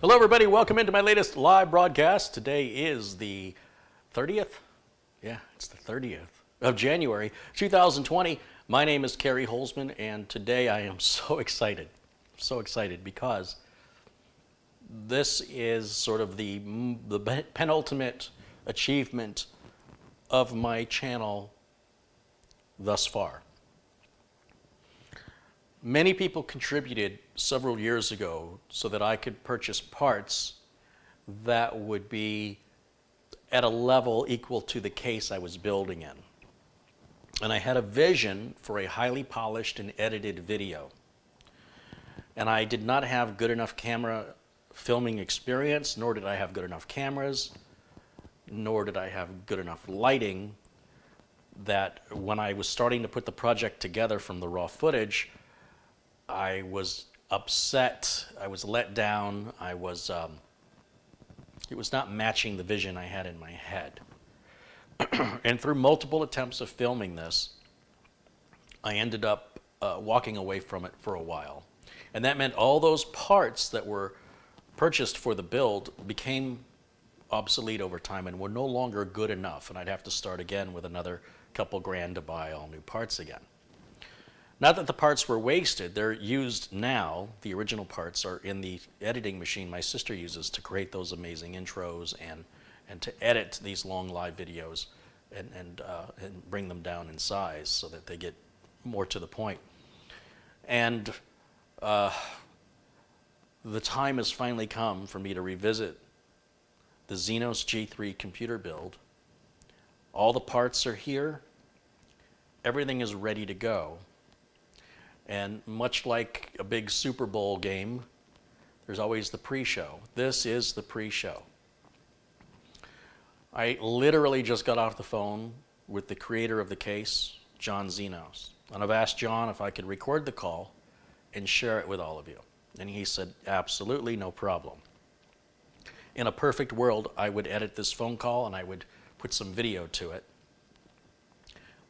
Hello everybody, welcome into my latest live broadcast. Today is the 30th? Yeah, it's the 30th of January, 2020. My name is Kerry Holzman, and today I am so excited because this is sort of the penultimate achievement of my channel thus far. Many people contributed several years ago so that I could purchase parts that would be at a level equal to the case I was building in. And I had a vision for a highly polished and edited video. And I did not have good enough camera filming experience, nor did I have good enough cameras, nor did I have good enough lighting, that when I was starting to put the project together from the raw footage, I was upset, I was let down, it was not matching the vision I had in my head. And through multiple attempts of filming this, I ended up walking away from it for a while. And that meant all those parts that were purchased for the build became obsolete over time and were no longer good enough, and I'd have to start again with another couple grand to buy all new parts again. Not that the parts were wasted, they're used now. The original parts are in the editing machine my sister uses to create those amazing intros and to edit these long live videos and bring them down in size so that they get more to the point. And the time has finally come for me to revisit the Xynos G3 computer build. All the parts are here. Everything is ready to go. And much like a big Super Bowl game, there's always the pre-show. This is the pre-show. I literally just got off the phone with the creator of the case, John Xynos. And I've asked John if I could record the call and share it with all of you. And he said, absolutely, no problem. In a perfect world, I would edit this phone call and I would put some video to it.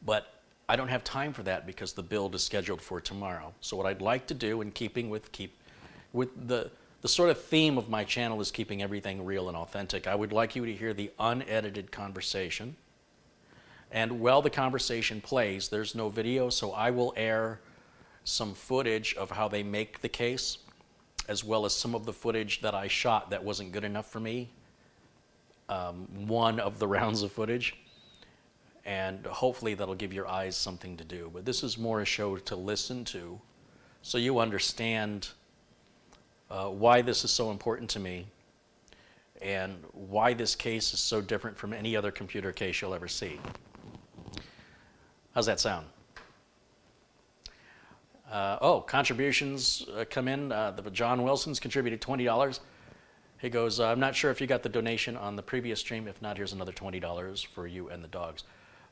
But I don't have time for that because the build is scheduled for tomorrow. So what I'd like to do, in keeping with the sort of theme of my channel is keeping everything real and authentic, I would like you to hear the unedited conversation. And while the conversation plays, there's no video, so I will air some footage of how they make the case, as well as some of the footage that I shot that wasn't good enough for me, one of the rounds of footage. And hopefully that'll give your eyes something to do. But this is more a show to listen to so you understand why this is so important to me and why this case is so different from any other computer case you'll ever see. How's that sound? Contributions come in. John Wilson's contributed $20. He goes, I'm not sure if you got the donation on the previous stream. If not, here's another $20 for you and the dogs.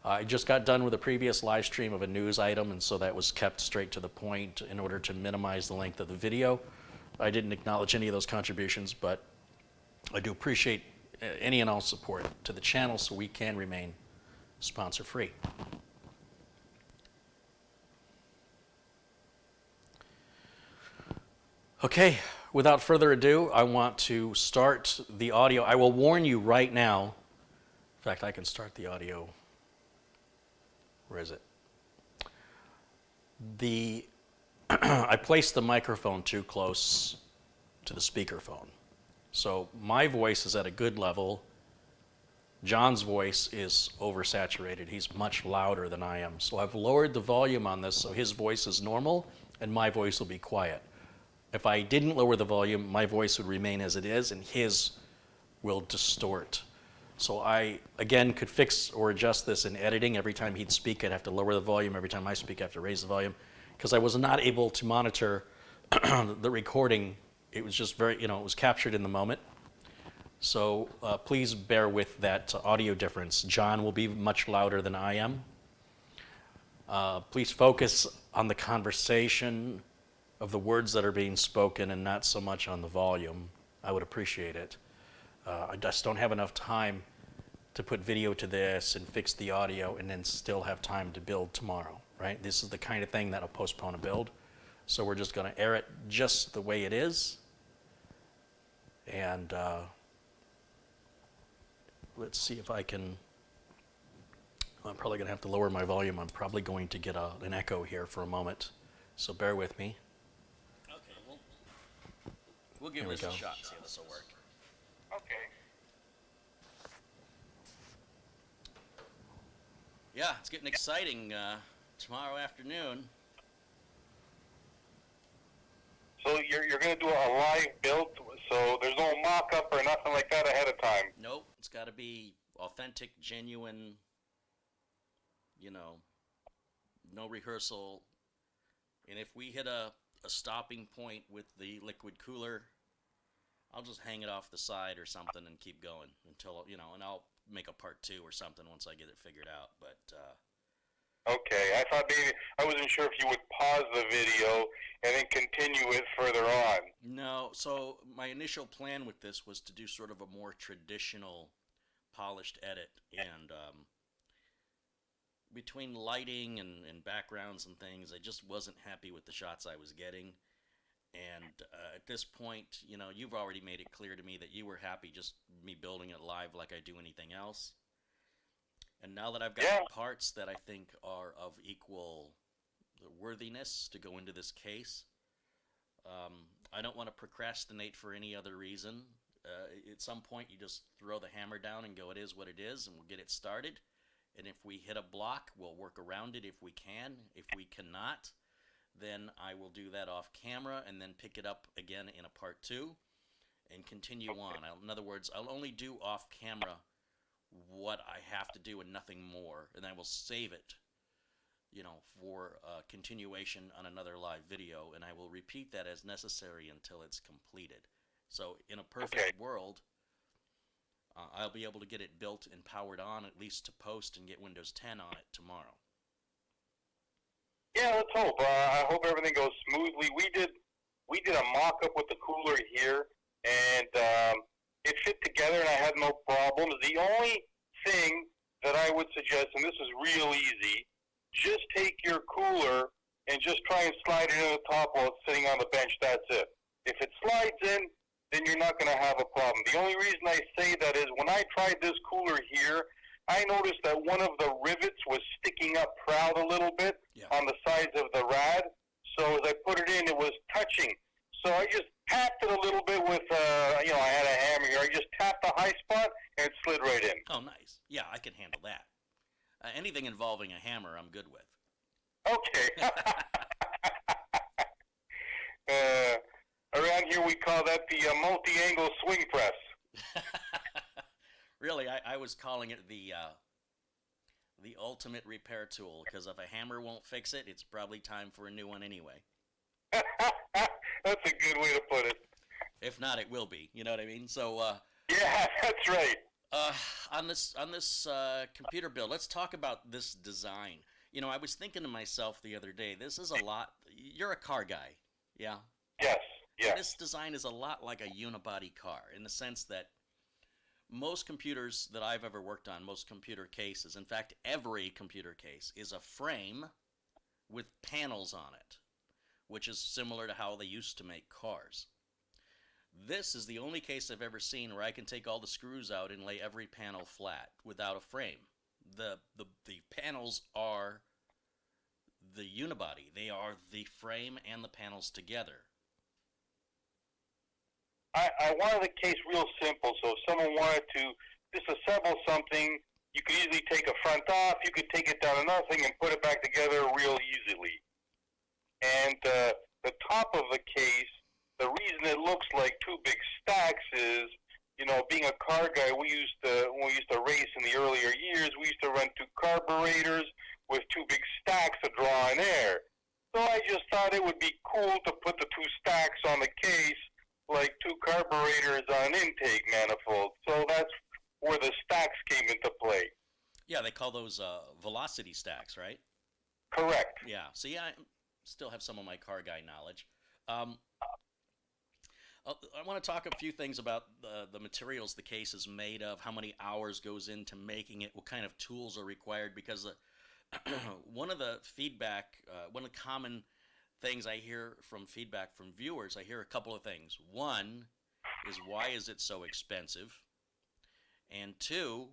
I just got done with a previous live stream of a news item, and so that was kept straight to the point in order to minimize the length of the video. I didn't acknowledge any of those contributions, but I do appreciate any and all support to the channel so we can remain sponsor-free. Okay, without further ado, I want to start the audio. I will warn you right now. In fact, I can start the audio. Where is it? I placed the microphone too close to the speakerphone. So my voice is at a good level. John's voice is oversaturated. He's much louder than I am. So I've lowered the volume on this so his voice is normal and my voice will be quiet. If I didn't lower the volume, my voice would remain as it is and his will distort. So I, again, could fix or adjust this in editing. Every time he'd speak, I'd have to lower the volume. Every time I speak, I have to raise the volume. Because I was not able to monitor the recording. It was just very, it was captured in the moment. So please bear with that audio difference. John will be much louder than I am. Please focus on the conversation of the words that are being spoken and not so much on the volume. I would appreciate it. I just don't have enough time to put video to this and fix the audio and then still have time to build tomorrow, right? This is the kind of thing that'll postpone a build. So we're just going to air it just the way it is And let's see if I can. I'm probably going to have to lower my volume. I'm probably going to get an echo here for a moment. So bear with me. Okay, we'll give this a shot and see how this will work. Okay. Yeah, it's getting exciting tomorrow afternoon. So you're going to do a live build, so there's no mock-up or nothing like that ahead of time? Nope, it's got to be authentic, genuine, no rehearsal. And if we hit a stopping point with the liquid cooler, I'll just hang it off the side or something and keep going until, and I'll make a part 2 or something once I get it figured out. But Okay, I thought maybe, I wasn't sure if you would pause the video and then continue it further on. no, so my initial plan with this was to do sort of a more traditional polished edit, and between lighting and backgrounds and things, I just wasn't happy with the shots I was getting. And at this point, you've already made it clear to me that you were happy just me building it live like I do anything else. And now that I've got parts that I think are of equal worthiness to go into this case, I don't want to procrastinate for any other reason. At some point, you just throw the hammer down and go, it is what it is, and we'll get it started. And if we hit a block, we'll work around it if we can. If we cannot, then I will do that off camera and then pick it up again in a part 2 and continue on. In other words, I'll only do off camera what I have to do and nothing more, and I will save it, for continuation on another live video, and I will repeat that as necessary until it's completed. So in a perfect world, I'll be able to get it built and powered on, at least to post, and get Windows 10 on it tomorrow. Yeah, let's hope. I hope everything goes smoothly. We did a mock-up with the cooler here, and it fit together, and I had no problems. The only thing that I would suggest, and this is real easy, just take your cooler and just try and slide it in the top while it's sitting on the bench. That's it. If it slides in, then you're not going to have a problem. The only reason I say that is when I tried this cooler here, I noticed that one of the rivets was sticking up proud a little bit on the sides of the rad. So as I put it in, it was touching. So I just tapped it a little bit with, I had a hammer here. I just tapped the high spot and it slid right in. Oh, nice. Yeah, I can handle that. Anything involving a hammer, I'm good with. Okay. Around here, we call that the multi-angle swing press. Really, I was calling it the ultimate repair tool, because if a hammer won't fix it, it's probably time for a new one anyway. That's a good way to put it. If not, it will be. You know what I mean? So. Yeah, that's right. On this computer build, let's talk about this design. I was thinking to myself the other day, this is a lot. You're a car guy, yeah? Yes. Yes. This design is a lot like a unibody car in the sense that most computers that I've ever worked on, most computer cases, in fact, every computer case is a frame with panels on it, which is similar to how they used to make cars. This is the only case I've ever seen where I can take all the screws out and lay every panel flat without a frame. The panels are the unibody. They are the frame and the panels together. I wanted the case real simple, so if someone wanted to disassemble something, you could easily take a front off, you could take it down to nothing and put it back together real easily. And the top of the case, the reason it looks like two big stacks is, being a car guy, when we used to race in the earlier years, we used to run two carburetors with two big stacks of draw in air. So I just thought it would be cool to put the two stacks on the case like two carburetors on an intake manifold. So that's where the stacks came into play. Yeah, they call those velocity stacks, right? Correct. Yeah. So yeah, I still have some of my car guy knowledge. I want to talk a few things about the materials the case is made of, how many hours goes into making it, what kind of tools are required, because one of the common things I hear from feedback from viewers, I hear a couple of things. One, is why is it so expensive? And two,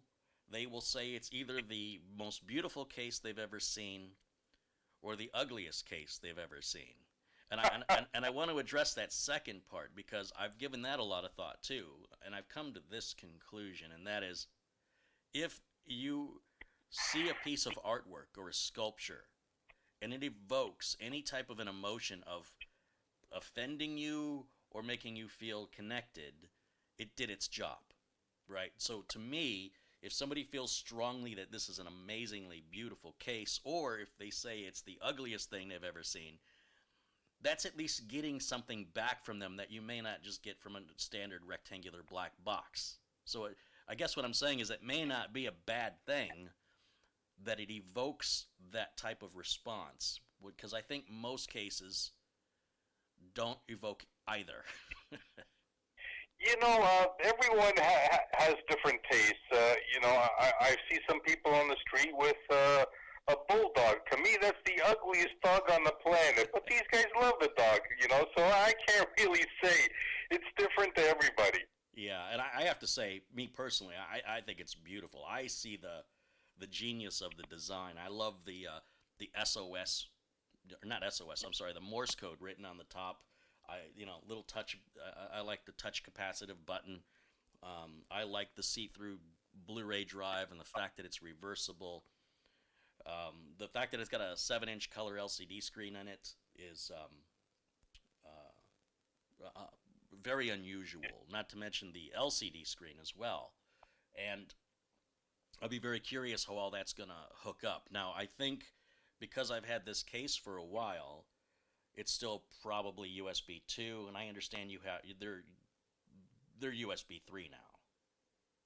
they will say it's either the most beautiful case they've ever seen or the ugliest case they've ever seen. And I want to address that second part because I've given that a lot of thought too, and I've come to this conclusion, and that is, if you see a piece of artwork or a sculpture and it evokes any type of an emotion of offending you or making you feel connected, it did its job, right? So to me, if somebody feels strongly that this is an amazingly beautiful case, or if they say it's the ugliest thing they've ever seen, that's at least getting something back from them that you may not just get from a standard rectangular black box. So I guess what I'm saying is it may not be a bad thing that it evokes that type of response, because I think most cases don't evoke either. Everyone has different tastes. I see some people on the street with a bulldog. To me, that's the ugliest dog on the planet. But these guys love the dog, so I can't really say. It's different to everybody. Yeah, and I have to say, me personally, I think it's beautiful. I see the genius of the design. I love the SOS, not SOS, I'm sorry, the Morse code written on the top. Little touch. I like the touch capacitive button. I like the see-through Blu-ray drive and the fact that it's reversible. The fact that it's got a 7-inch color LCD screen in it is very unusual. Not to mention the LCD screen as well. And I'll be very curious how all that's going to hook up. Now, I think because I've had this case for a while, it's still probably USB 2, and I understand they're USB 3 now.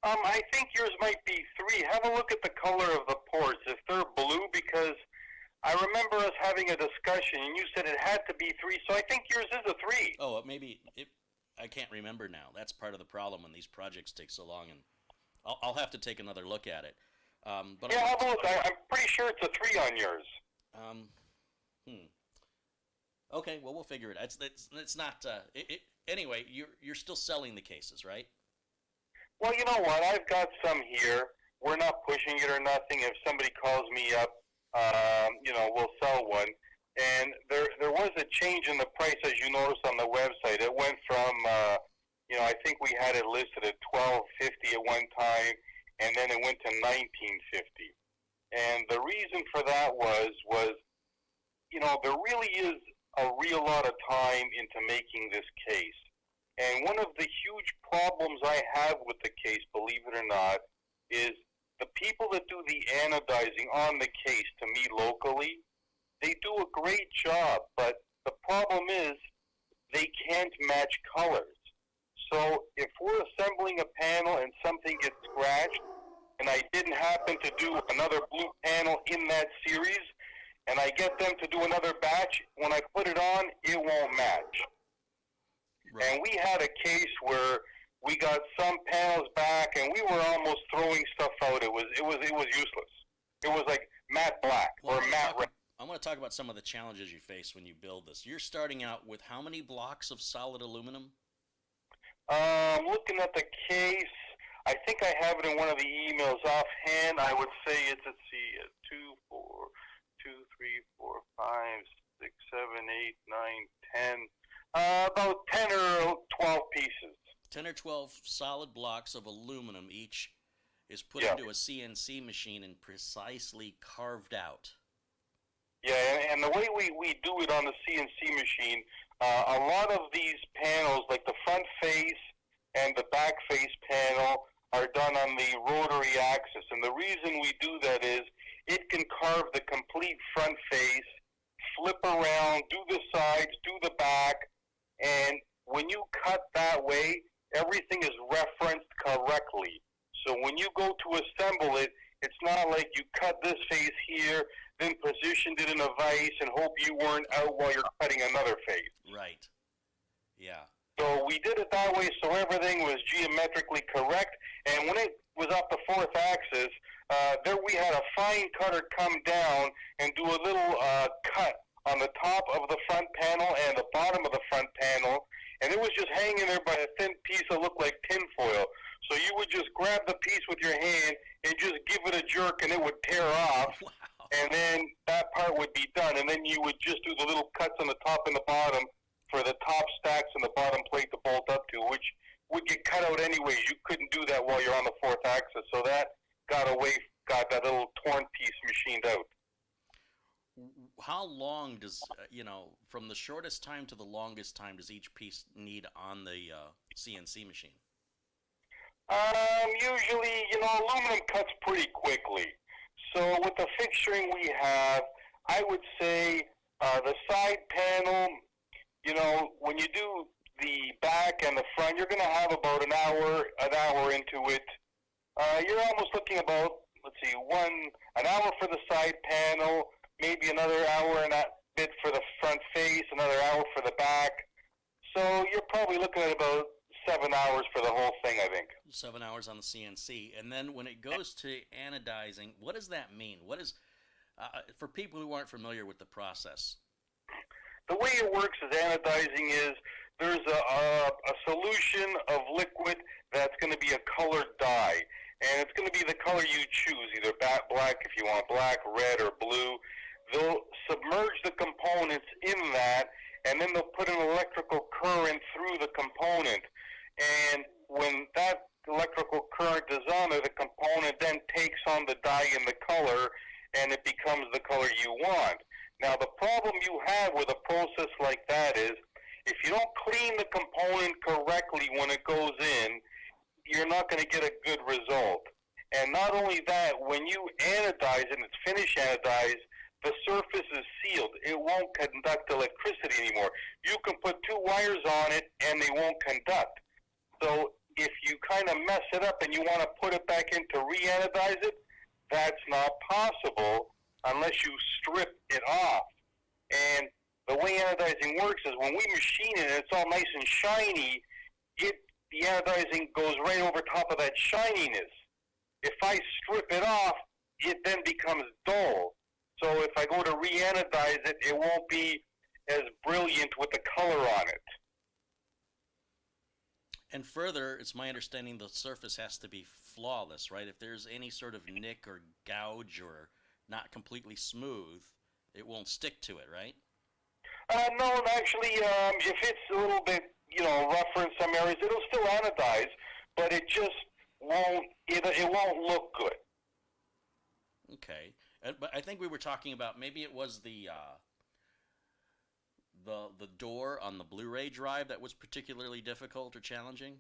I think yours might be 3. Have a look at the color of the ports, if they're blue, because I remember us having a discussion, and you said it had to be 3, so I think yours is a 3. Oh, I can't remember now. That's part of the problem when these projects take so long, and I'll have to take another look at it. But yeah, have a look. I'm pretty sure it's a 3 on yours. Okay, well, we'll figure it out. It's not. Anyway, you're still selling the cases, right? Well, you know what? I've got some here. We're not pushing it or nothing. If somebody calls me up, we'll sell one. And there was a change in the price, as you noticed on the website. It went from, I think we had it listed at $12.50 at one time, and then it went to $19.50. And the reason for that was there really is a real lot of time into making this case. And one of the huge problems I have with the case, believe it or not, is the people that do the anodizing on the case, to me locally, they do a great job, but the problem is they can't match colors. So if we're assembling a panel and something gets scratched, and I didn't happen to do another blue panel in that series, and I get them to do another batch, when I put it on, it won't match. Right. And we had a case where we got some panels back, and we were almost throwing stuff out. It was useless. It was like matte black or matte red. I want to talk about some of the challenges you face when you build this. You're starting out with how many blocks of solid aluminum? Looking at the case, I think I have it in one of the emails offhand. I would say it's, 2, 4, 2, 3, 4, 5, 6, 7, 8, 9, 10. About 10 or 12 pieces. 10 or 12 solid blocks of aluminum each is put into a CNC machine and precisely carved out. Yeah, and the way we do it on the CNC machine, a lot of these panels, like the front face and the back face panel, are done on the rotary axis. And the reason we do that is it can carve the complete front face, flip around, do the sides, do the back, and when you cut that way, everything is referenced correctly. So when you go to assemble it, it's not like you cut this face here, then positioned it in a vise and hope you weren't out while you're cutting another face. Right. Yeah. So we did it that way so everything was geometrically correct. And when it was off the fourth axis, there we had a fine cutter come down and do a little cut on the top of the front panel and the bottom of the front panel. and it was just hanging there by a thin piece that looked like tinfoil. So you would just grab the piece with your hand and just give it a jerk, and it would tear off. Wow. And then that part would be done, and then you would just do the little cuts on the top and the bottom for the top stacks and the bottom plate to bolt up to, which would get cut out anyways. You couldn't do that while you're on the fourth axis, so that got that little torn piece machined out. How long does, from the shortest time to the longest time does each piece need on the CNC machine? Usually, aluminum cuts pretty quickly. So with the fixturing we have, I would say the side panel, when you do the back and the front, you're going to have about an hour into it. You're almost looking about, an hour for the side panel, maybe another hour and a bit for the front face, another hour for the back. So you're probably looking at about 7 hours for the whole thing, I think. 7 hours on the CNC. And then when it goes to anodizing, what does that mean? What is, for people who aren't familiar with the process? The way it works is anodizing is there's a solution of liquid that's going to be a colored dye. And it's going to be the color you choose, either black if you want black, red, or blue. They'll submerge the components in that, and then they'll put an electrical current through the component. And when that electrical current is on there, the component then takes on the dye and the color, and it becomes the color you want. Now, the problem you have with a process like that is, if you don't clean the component correctly when it goes in, you're not going to get a good result. And not only that, when you anodize and it's finished anodized, the surface is sealed. It won't conduct electricity anymore. You can put 2 wires on it and they won't conduct. So if you kind of mess it up and you want to put it back in to re-anodize it, that's not possible unless you strip it off. And the way anodizing works is when we machine it and it's all nice and shiny, the anodizing goes right over top of that shininess. If I strip it off, it then becomes dull. So if I go to re-anodize it, it won't be as brilliant with the color on it. And further, it's my understanding the surface has to be flawless, right? If there's any sort of nick or gouge or not completely smooth, it won't stick to it, right? No, actually, if it's a little bit, rougher in some areas, it'll still anodize, but it just won't, it won't look good. Okay. But I think we were talking about, maybe it was the door on the Blu-ray drive that was particularly difficult or challenging?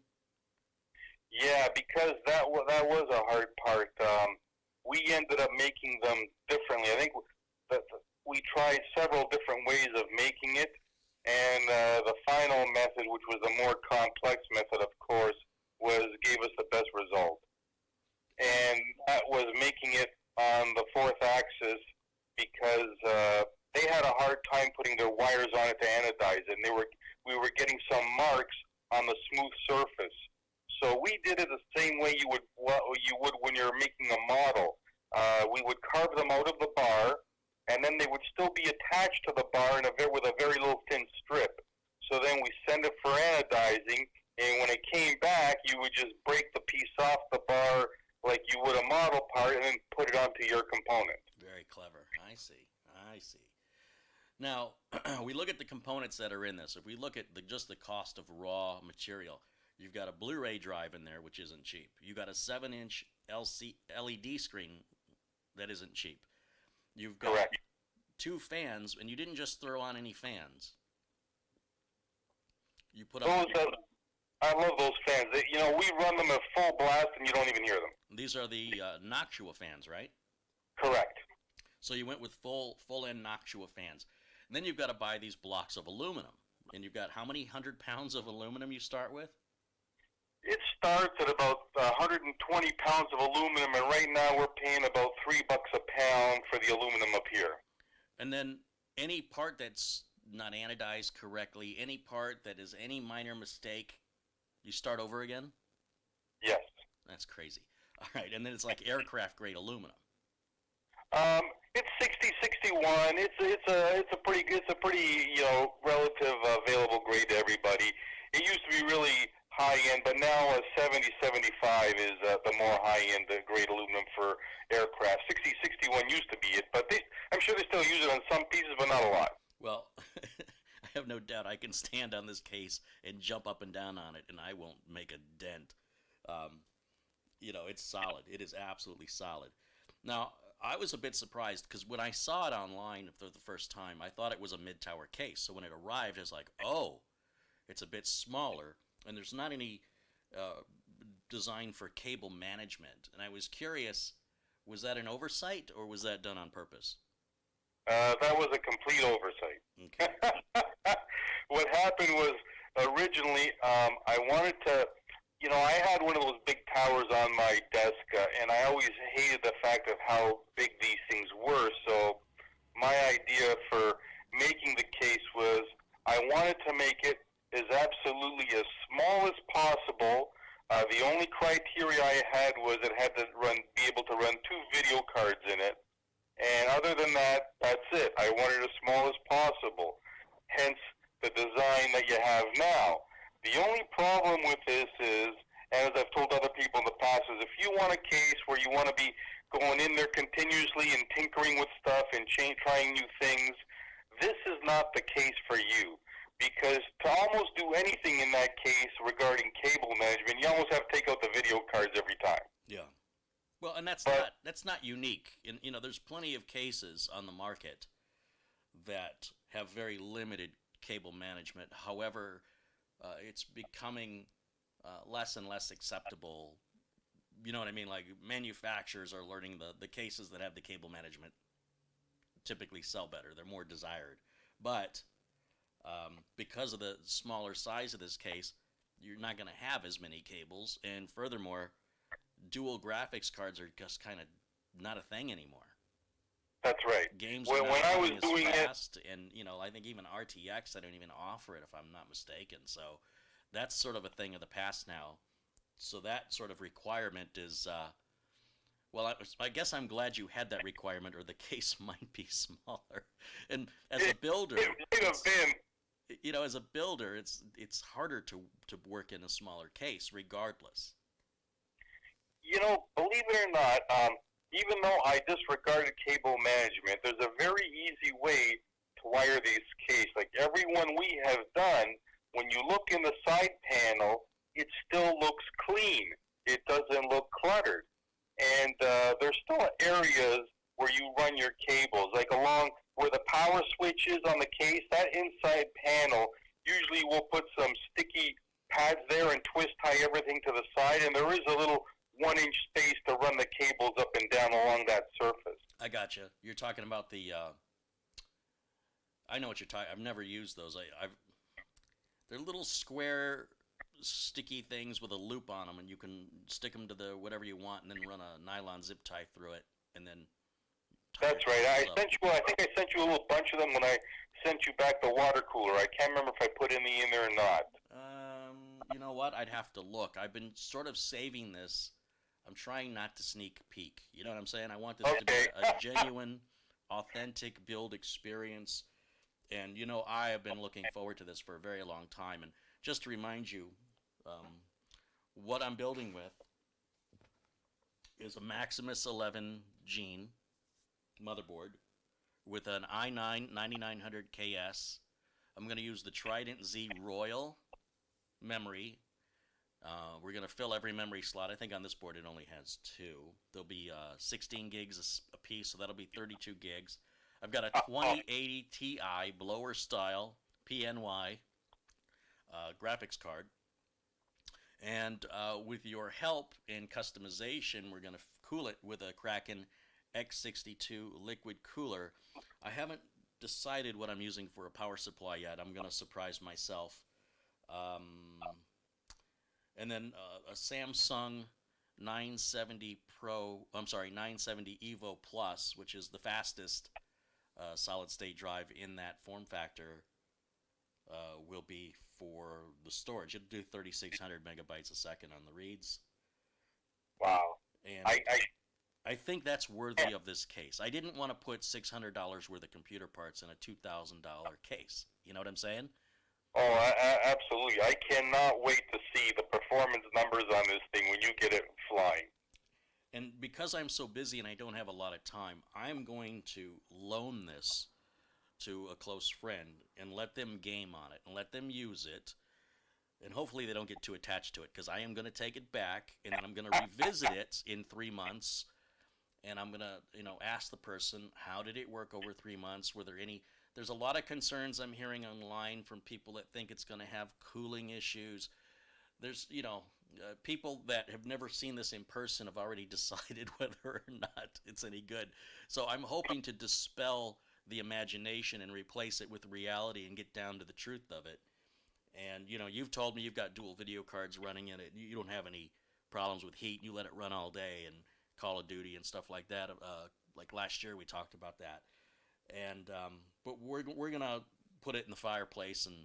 Yeah, because that was a hard part. We ended up making them differently. I think that we tried several different ways of making it, and the final method, which was the more complex method, of course, gave us the best result. And that was making it on the fourth axis because they had a hard time putting their wires on it to anodize it, and we were getting some marks on the smooth surface. So we did it the same way you would when you're making a model. We would carve them out of the bar, and then they would still be attached to the bar with a very little thin strip. So then we send it for anodizing, and when it came back, you would just break the piece off the bar like you would a model part, and then put it onto your component. Very clever. I see. Now, we look at the components that are in this. If we look at just the cost of raw material, you've got a Blu-ray drive in there, which isn't cheap. You've got a 7-inch LED screen that isn't cheap. You've got Correct. 2 fans, and you didn't just throw on any fans. You put on... I love those fans. We run them at full blast, and you don't even hear them. These are the Noctua fans, right? Correct. So you went with full-end Noctua fans. And then you've got to buy these blocks of aluminum. And you've got how many 100 pounds of aluminum you start with? It starts at about 120 pounds of aluminum, and right now we're paying about $3 a pound for the aluminum up here. And then any part that's not anodized correctly, any part that is any minor mistake, you start over again? Yes. That's crazy. All right, and then it's like aircraft-grade aluminum. It's 6061. It's a pretty relative available grade to everybody. it used to be really high end, but now a 7075 is the more high end grade aluminum for aircraft. 6061 used to be it, but I'm sure they still use it on some pieces, but not a lot. Well, I have no doubt I can stand on this case and jump up and down on it, and I won't make a dent. It's solid. It is absolutely solid. Now, I was a bit surprised because when I saw it online for the first time, I thought it was a mid-tower case. So when it arrived, I was like, oh, it's a bit smaller, and there's not any design for cable management. And I was curious, was that an oversight or was that done on purpose? That was a complete oversight. Okay. What happened was originally I wanted to, I had one of those big towers on my desk, and I always hated the fact of how big these things were. So my idea for making the case was I wanted to make it as absolutely as small as possible. The only criteria I had was it had to be able to run 2 video cards in it. And other than that, that's it. I wanted it as small as possible. Hence the design that you have now. The only problem with this is, and as I've told other people in the past, is if you want a case where you want to be going in there continuously and tinkering with stuff and trying new things, this is not the case for you. Because to almost do anything in that case regarding cable management, you almost have to take out the video cards every time. Yeah. Well, and that's not unique. And there's plenty of cases on the market that have very limited cable management. However, it's becoming less and less acceptable. You know what I mean? Like manufacturers are learning the cases that have the cable management typically sell better. They're more desired. But because of the smaller size of this case, you're not going to have as many cables. And furthermore, dual graphics cards are just kind of not a thing anymore. That's right. Games when are not I was as doing fast, and I think even RTX, I don't even offer it if I'm not mistaken. So that's sort of a thing of the past now. So that sort of requirement is, I guess I'm glad you had that requirement, or the case might be smaller. And as a builder, as a builder, it's harder to work in a smaller case, regardless. Believe it or not, even though I disregarded cable management, there's a very easy way to wire these cases. Like everyone we have done, when you look in the side panel, it still looks clean. It doesn't look cluttered. And there's still areas where you run your cables, like along where the power switch is on the case, that inside panel, usually we'll put some sticky pads there and twist tie everything to the side, and there is a little 1-inch space to run the cables up and down along that surface. I gotcha. You're talking about the. I know what you're talking. I've never used those. They're little square, sticky things with a loop on them, and you can stick them to the whatever you want, and then run a nylon zip tie through it, and then. That's right. I think I sent you a little bunch of them when I sent you back the water cooler. I can't remember if I put any in there or not. You know what? I'd have to look. I've been sort of saving this. I'm trying not to sneak peek. You know what I'm saying? I want this to be a genuine, authentic build experience. And, I have been looking forward to this for a very long time. And just to remind you, what I'm building with is a Maximus 11 Gene motherboard with an i9 9900KS. I'm going to use the Trident Z Royal memory. We're going to fill every memory slot. I think on this board it only has 2. There'll be 16 gigs a piece, so that'll be 32 gigs. I've got a 2080 Ti blower style PNY graphics card. And with your help in customization, we're going to cool it with a Kraken X62 liquid cooler. I haven't decided what I'm using for a power supply yet. I'm going to surprise myself. And then a Samsung 970 Evo Plus, which is the fastest solid state drive in that form factor, will be for the storage. It'll do 3,600 megabytes a second on the reads. Wow. And I think that's worthy of this case. I didn't want to put $600 worth of computer parts in a $2,000 case. You know what I'm saying? Oh, absolutely. I cannot wait to see the performance numbers on this thing when you get it flying. And because I'm so busy and I don't have a lot of time, I'm going to loan this to a close friend and let them game on it and let them use it. And hopefully they don't get too attached to it, because I am going to take it back and then I'm going to revisit it in 3 months. And I'm going to, ask the person, how did it work over 3 months? Were there any, there's a lot of concerns I'm hearing online from people that think it's going to have cooling issues. There's, people that have never seen this in person have already decided whether or not it's any good. So I'm hoping to dispel the imagination and replace it with reality and get down to the truth of it. And, you've told me you've got dual video cards running in it. You don't have any problems with heat. You let it run all day and Call of Duty and stuff like that. Like last year we talked about that. And, but we're going to put it in the fireplace and,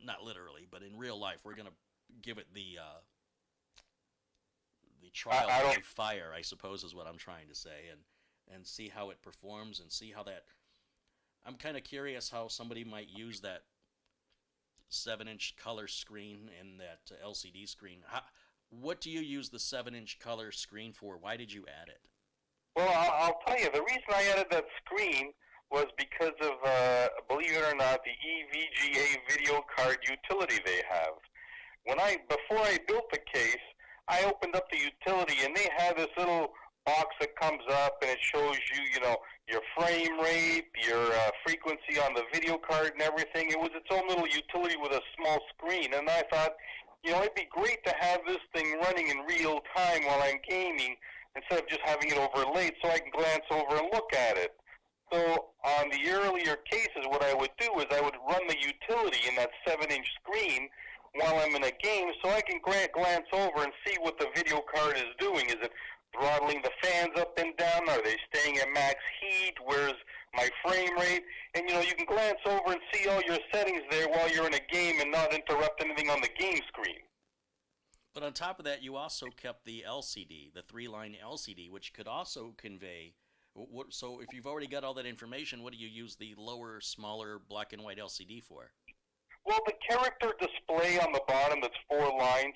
not literally, but in real life, we're going to give it the trial by fire, I suppose is what I'm trying to say, and see how it performs and see how that. I'm kind of curious how somebody might use that 7-inch color screen and that LCD screen. What do you use the 7-inch color screen for? Why did you add it? Well, I'll tell you, the reason I added that screen was because of, believe it or not, the EVGA video card utility they have. Before I built the case, I opened up the utility and they have this little box that comes up and it shows you, your frame rate, your frequency on the video card and everything. It was its own little utility with a small screen, and I thought, it'd be great to have this thing running in real time while I'm gaming instead of just having it overlaid so I can glance over and look at it. So on the earlier cases, what I would do is I would run the utility in that 7-inch screen while I'm in a game so I can glance over and see what the video card is doing. Is it throttling the fans up and down? Are they staying at max heat? Where's my frame rate? And, you can glance over and see all your settings there while you're in a game and not interrupt anything on the game screen. But on top of that, you also kept the LCD, the 3-line LCD, which could also convey. So if you've already got all that information, what do you use the lower, smaller black and white LCD for? Well, the character display on the bottom that's 4 lines,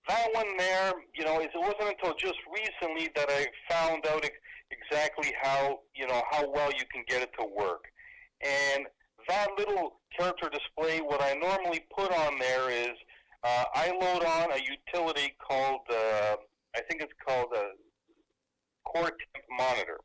that one there, it wasn't until just recently that I found out exactly how well you can get it to work. And that little character display, what I normally put on there is I load on a utility called, I think it's called a Core Temp Monitor.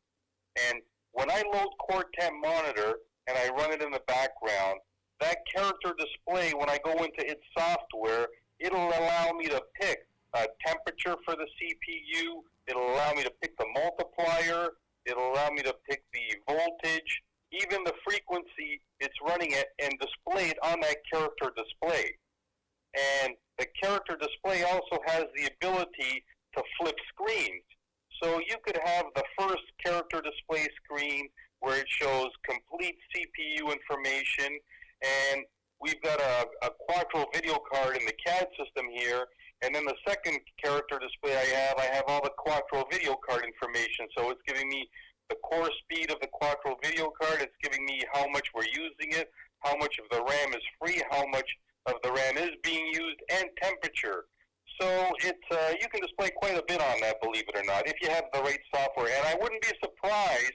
And when I load Core Temp Monitor and I run it in the background, that character display, when I go into its software, it'll allow me to pick a temperature for the CPU, it'll allow me to pick the multiplier, it'll allow me to pick the voltage, even the frequency it's running at, and display it on that character display. And the character display also has the ability to flip screens. So you could have the first character display screen where it shows complete CPU information, and we've got a Quattro video card in the CAD system here, and then the second character display I have all the Quattro video card information. So it's giving me the core speed of the Quattro video card, it's giving me how much we're using it, how much of the RAM is free, how much of the RAM is being used, and temperature. So you can display quite a bit on that, believe it or not, if you have the right software. And I wouldn't be surprised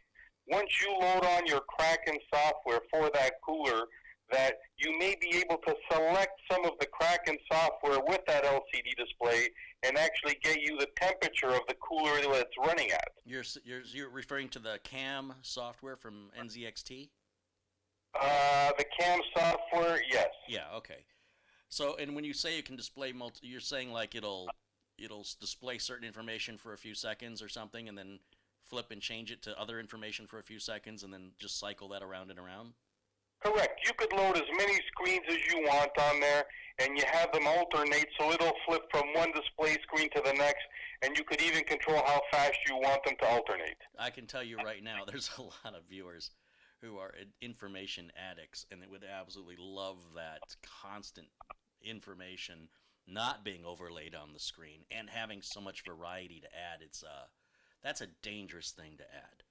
once you load on your Kraken software for that cooler that you may be able to select some of the Kraken software with that LCD display and actually get you the temperature of the cooler that it's running at. You're referring to the CAM software from NZXT? The CAM software, yes. Yeah, okay. So, and when you say you can display you're saying like it'll display certain information for a few seconds or something, and then flip and change it to other information for a few seconds, and then just cycle that around and around? Correct. You could load as many screens as you want on there, and you have them alternate, so it'll flip from one display screen to the next, and you could even control how fast you want them to alternate. I can tell you right now, there's a lot of viewers who are information addicts, and they would absolutely love that constant information not being overlaid on the screen and having so much variety to add. That's a dangerous thing to add.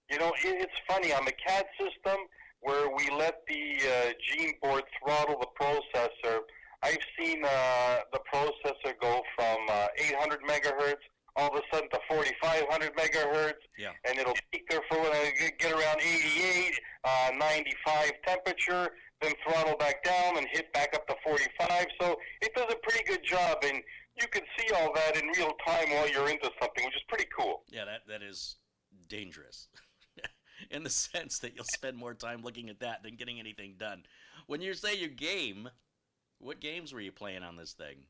It's funny, on the CAD system, where we let the gene board throttle the processor. I've seen the processor go from 800 megahertz all of a sudden to 4,500 megahertz, Yeah. and it'll peak there for get around 88, 95 temperature, then throttle back down and hit back up to 45. So it does a pretty good job, and you can see all that in real time while you're into something, which is pretty cool. Yeah, that is dangerous. In the sense that you'll spend more time looking at that than getting anything done. When you say you game, what games were you playing on this thing?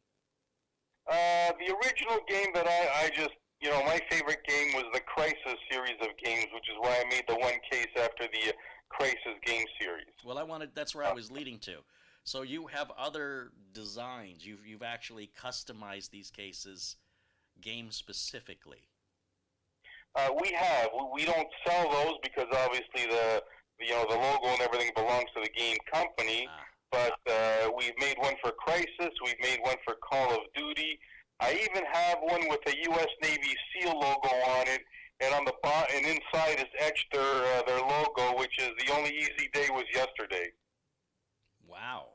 The original game that I just, my favorite game was the Crisis series of games, which is why I made the one case after the Crisis game series. Well, that's where I was leading to. So you have other designs. You've actually customized these cases game specifically. We have. We don't sell those because obviously the logo and everything belongs to the game company. But we've made one for Crisis. We've made one for Call of Duty. I even have one with a U.S. Navy SEAL logo on it, and on the and inside is etched their logo, which is the only easy day was yesterday. Wow.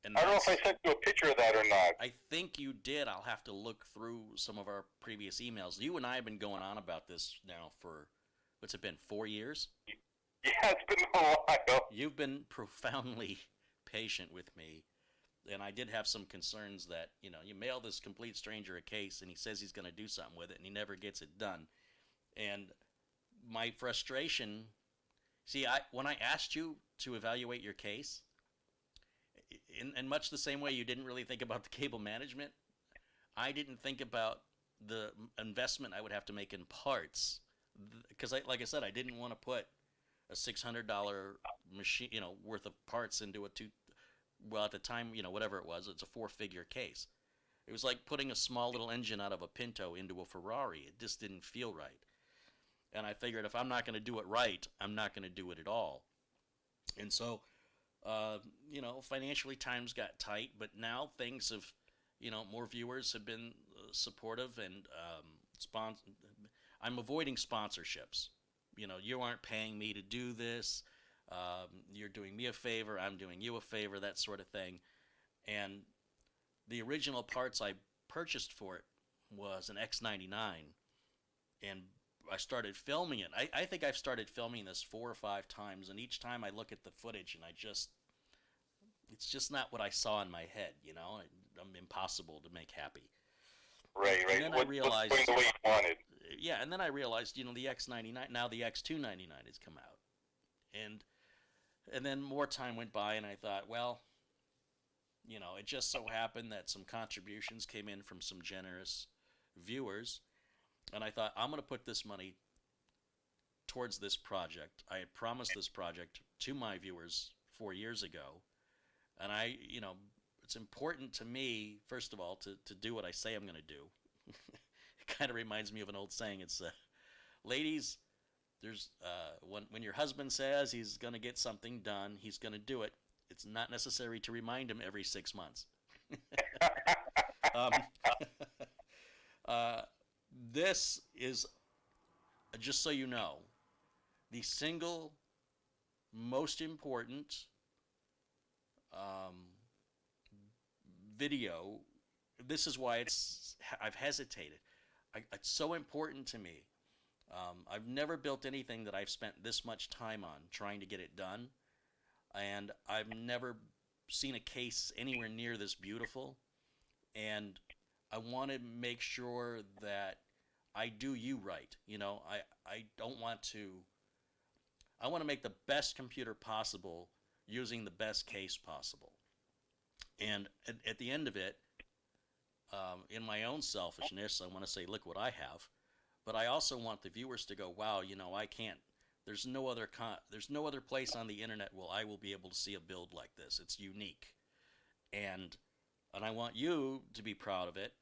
And I don't know if I sent you a picture of that or not. I think you did. I'll have to look through some of our previous emails. You and I have been going on about this now for, what's it been, 4 years? Yeah, it's been a while. You've been profoundly patient with me, and I did have some concerns that, you mail this complete stranger a case, and he says he's going to do something with it, and he never gets it done. And my frustration, when I asked you to evaluate your case, in much the same way you didn't really think about the cable management, I didn't think about the investment I would have to make in parts, because like I said, I didn't want to put a $600 machine, worth of parts into at the time, whatever it was, it's a 4-figure case. It was like putting a small little engine out of a Pinto into a Ferrari. It just didn't feel right. And I figured if I'm not going to do it right, I'm not going to do it at all. And so, financially times got tight, but now things have, more viewers have been supportive, and I'm avoiding sponsorships. You aren't paying me to do this. You're doing me a favor. I'm doing you a favor, that sort of thing. And the original parts I purchased for it was an X99, and I started filming it. I think I've started filming this 4 or 5 times, and each time I look at the footage, and it's just not what I saw in my head. I'm impossible to make happy. Right. And then I realized, the way you wanted. Yeah, and then I realized, the X99, now the X299 has come out. And then more time went by, and I thought, well, it just so happened that some contributions came in from some generous viewers, and I thought, I'm going to put this money towards this project. I had promised this project to my viewers 4 years ago, and it's important to me, first of all, to do what I say I'm going to do. It kind of reminds me of an old saying. It's, ladies, there's when your husband says he's going to get something done, he's going to do it. It's not necessary to remind him every 6 months. This is, just so you know, the single most important video. This is why I've hesitated. It's so important to me. I've never built anything that I've spent this much time on trying to get it done, and I've never seen a case anywhere near this beautiful, and I want to make sure that I do you right. I don't want to. I want to make the best computer possible using the best case possible. And at the end of it, in my own selfishness, I want to say, look what I have. But I also want the viewers to go, wow, I can't. There's no other place on the internet where I will be able to see a build like this. It's unique. And I want you to be proud of it.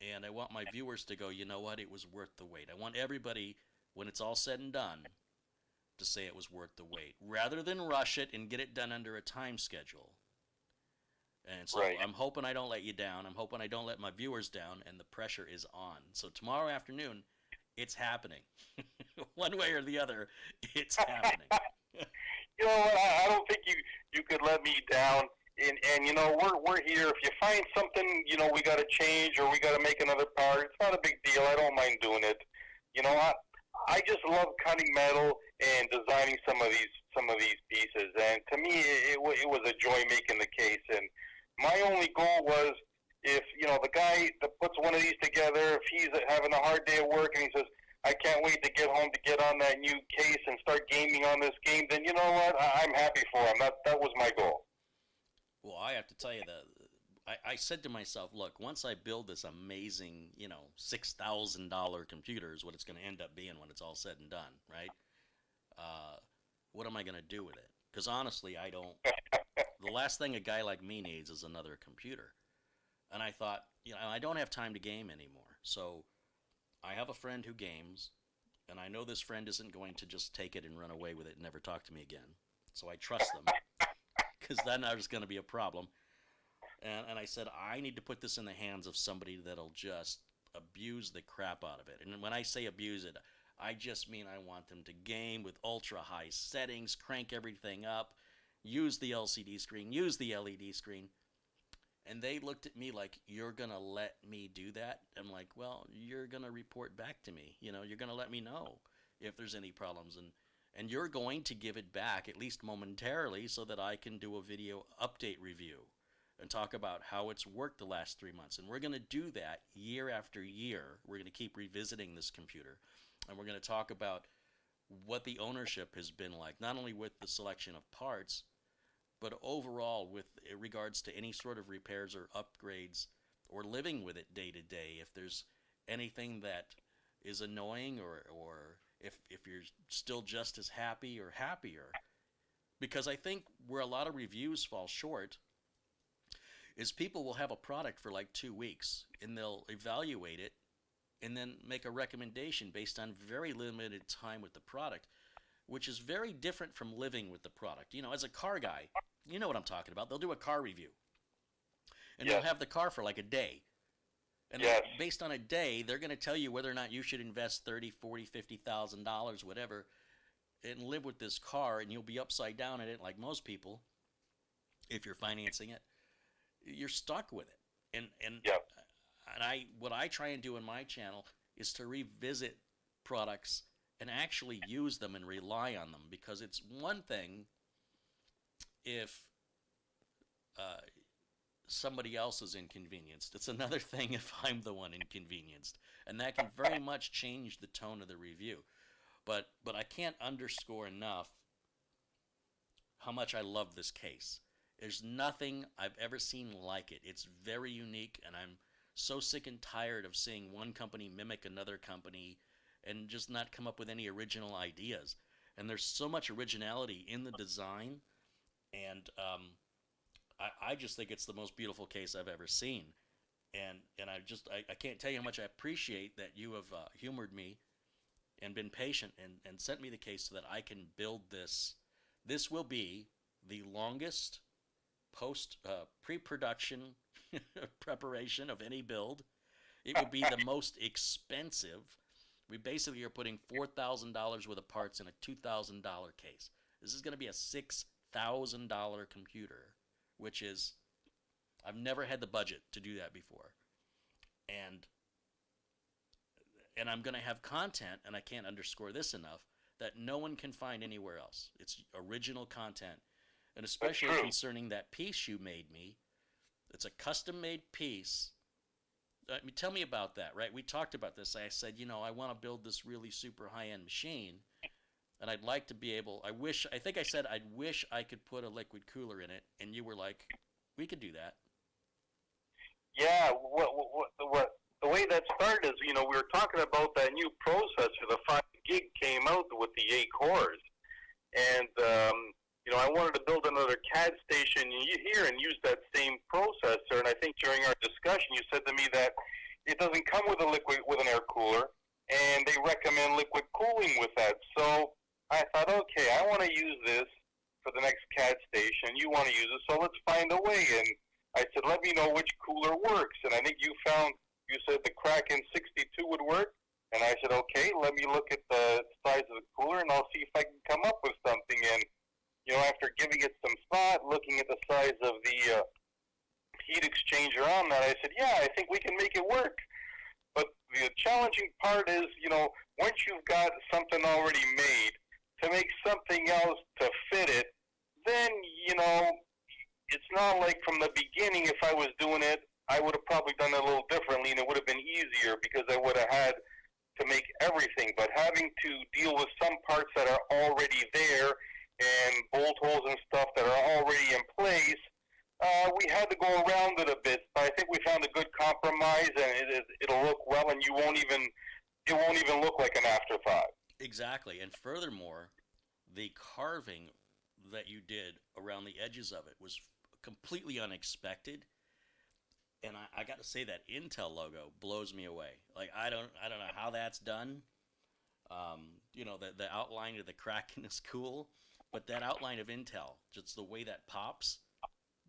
And I want my viewers to go, you know what, it was worth the wait. I want everybody, when it's all said and done, to say it was worth the wait, rather than rush it and get it done under a time schedule. And so I'm hoping I don't let you down. I'm hoping I don't let my viewers down, and the pressure is on. So tomorrow afternoon, it's happening. One way or the other, it's happening. You know what? I don't think you could let me down. And you know, we're here. If you find something, you know, we got to change or we got to make another part, it's not a big deal. I don't mind doing it. You know, I just love cutting metal and designing some of these pieces. And to me, it was a joy making the case. And my only goal was, if you know the guy that puts one of these together, if he's having a hard day at work and he says, I can't wait to get home to get on that new case and start gaming on this game, then you know what? I'm happy for him. That was my goal. Well, I have to tell you that I said to myself, look, once I build this amazing, you know, $6,000 computer is what it's going to end up being when it's all said and done, right? What am I going to do with it? Because honestly, I don't. The last thing a guy like me needs is another computer. And I thought, you know, I don't have time to game anymore. So I have a friend who games, and I know this friend isn't going to just take it and run away with it and never talk to me again. So I trust them, because then there's going to be a problem. And I said, I need to put this in the hands of somebody that'll just abuse the crap out of it. And when I say abuse it, I just mean I want them to game with ultra-high settings, crank everything up, use the LCD screen, use the LED screen. And they looked at me like, you're going to let me do that? I'm like, well, you're going to report back to me. You know, you're going to let me know if there's any problems. And you're going to give it back, at least momentarily, so that I can do a video update review and talk about how it's worked the last 3 months. And we're going to do that year after year. We're going to keep revisiting this computer. And we're going to talk about what the ownership has been like, not only with the selection of parts, but overall with regards to any sort of repairs or upgrades or living with it day to day. If there's anything that is annoying, or if you're still just as happy or happier. Because I think where a lot of reviews fall short is people will have a product for like 2 weeks and they'll evaluate it and then make a recommendation based on very limited time with the product, which is very different from living with the product. You know, as a car guy, you know what I'm talking about. They'll do a car review, and they'll have the car for like a day. And based on a day, they're going to tell you whether or not you should invest $30,000, $40,000, $50,000, whatever, and live with this car, and you'll be upside down in it like most people. If you're financing it, you're stuck with it. And what I try and do in my channel is to revisit products and actually use them and rely on them, because it's one thing if somebody else is inconvenienced. It's another thing if I'm the one inconvenienced, and that can very much change the tone of the review. But I can't underscore enough how much I love this case. There's nothing I've ever seen like it. It's very unique, and I'm so sick and tired of seeing one company mimic another company and just not come up with any original ideas. And there's so much originality in the design, and I just think it's the most beautiful case I've ever seen. And I can't tell you how much I appreciate that you have humored me and been patient and sent me the case so that I can build this. This will be the longest pre-production preparation of any build. It will be the most expensive. We basically are putting $4,000 worth of parts in a $2,000 case. This is going to be a $6,000 computer, which is, I've never had the budget to do that before. And I'm going to have content, and I can't underscore this enough, that no one can find anywhere else. It's original content. And especially concerning that piece you made me. It's a custom-made piece. Tell me about that, right? We talked about this. I said, you know, I want to build this really super high-end machine, and I'd like to be able, I wish I could put a liquid cooler in it, and you were like, we could do that. Yeah, the way that started is, you know, we were talking about that new processor, the 5 gig came out with the 8 cores, and you know, I wanted to build another CAD station here and use that same processor. And I think during our discussion, you said to me that it doesn't come with an air cooler, and they recommend liquid cooling with that. So I thought, okay, I want to use this for the next CAD station. You want to use it, so let's find a way. And I said, let me know which cooler works. And I think you said the Kraken 62 would work. And I said, okay, let me look at the size of the cooler, and I'll see if I can come up with something. And, after giving it some thought, looking at the size of the heat exchanger on that, I said, yeah, I think we can make it work. But the challenging part is, once you've got something already made, to make something else to fit it, then, it's not like from the beginning, if I was doing it, I would have probably done it a little differently, and it would have been easier because I would have had to make everything. But having to deal with some parts that are already there and bolt holes and stuff that are already in place, we had to go around it a bit. But I think we found a good compromise, and it'll look well, and it won't even look like an afterthought. Exactly. And furthermore, the carving that you did around the edges of it was completely unexpected. And I got to say that Intel logo blows me away. Like I don't know how that's done. The outline of the Kraken is cool, but that outline of Intel, just the way that pops.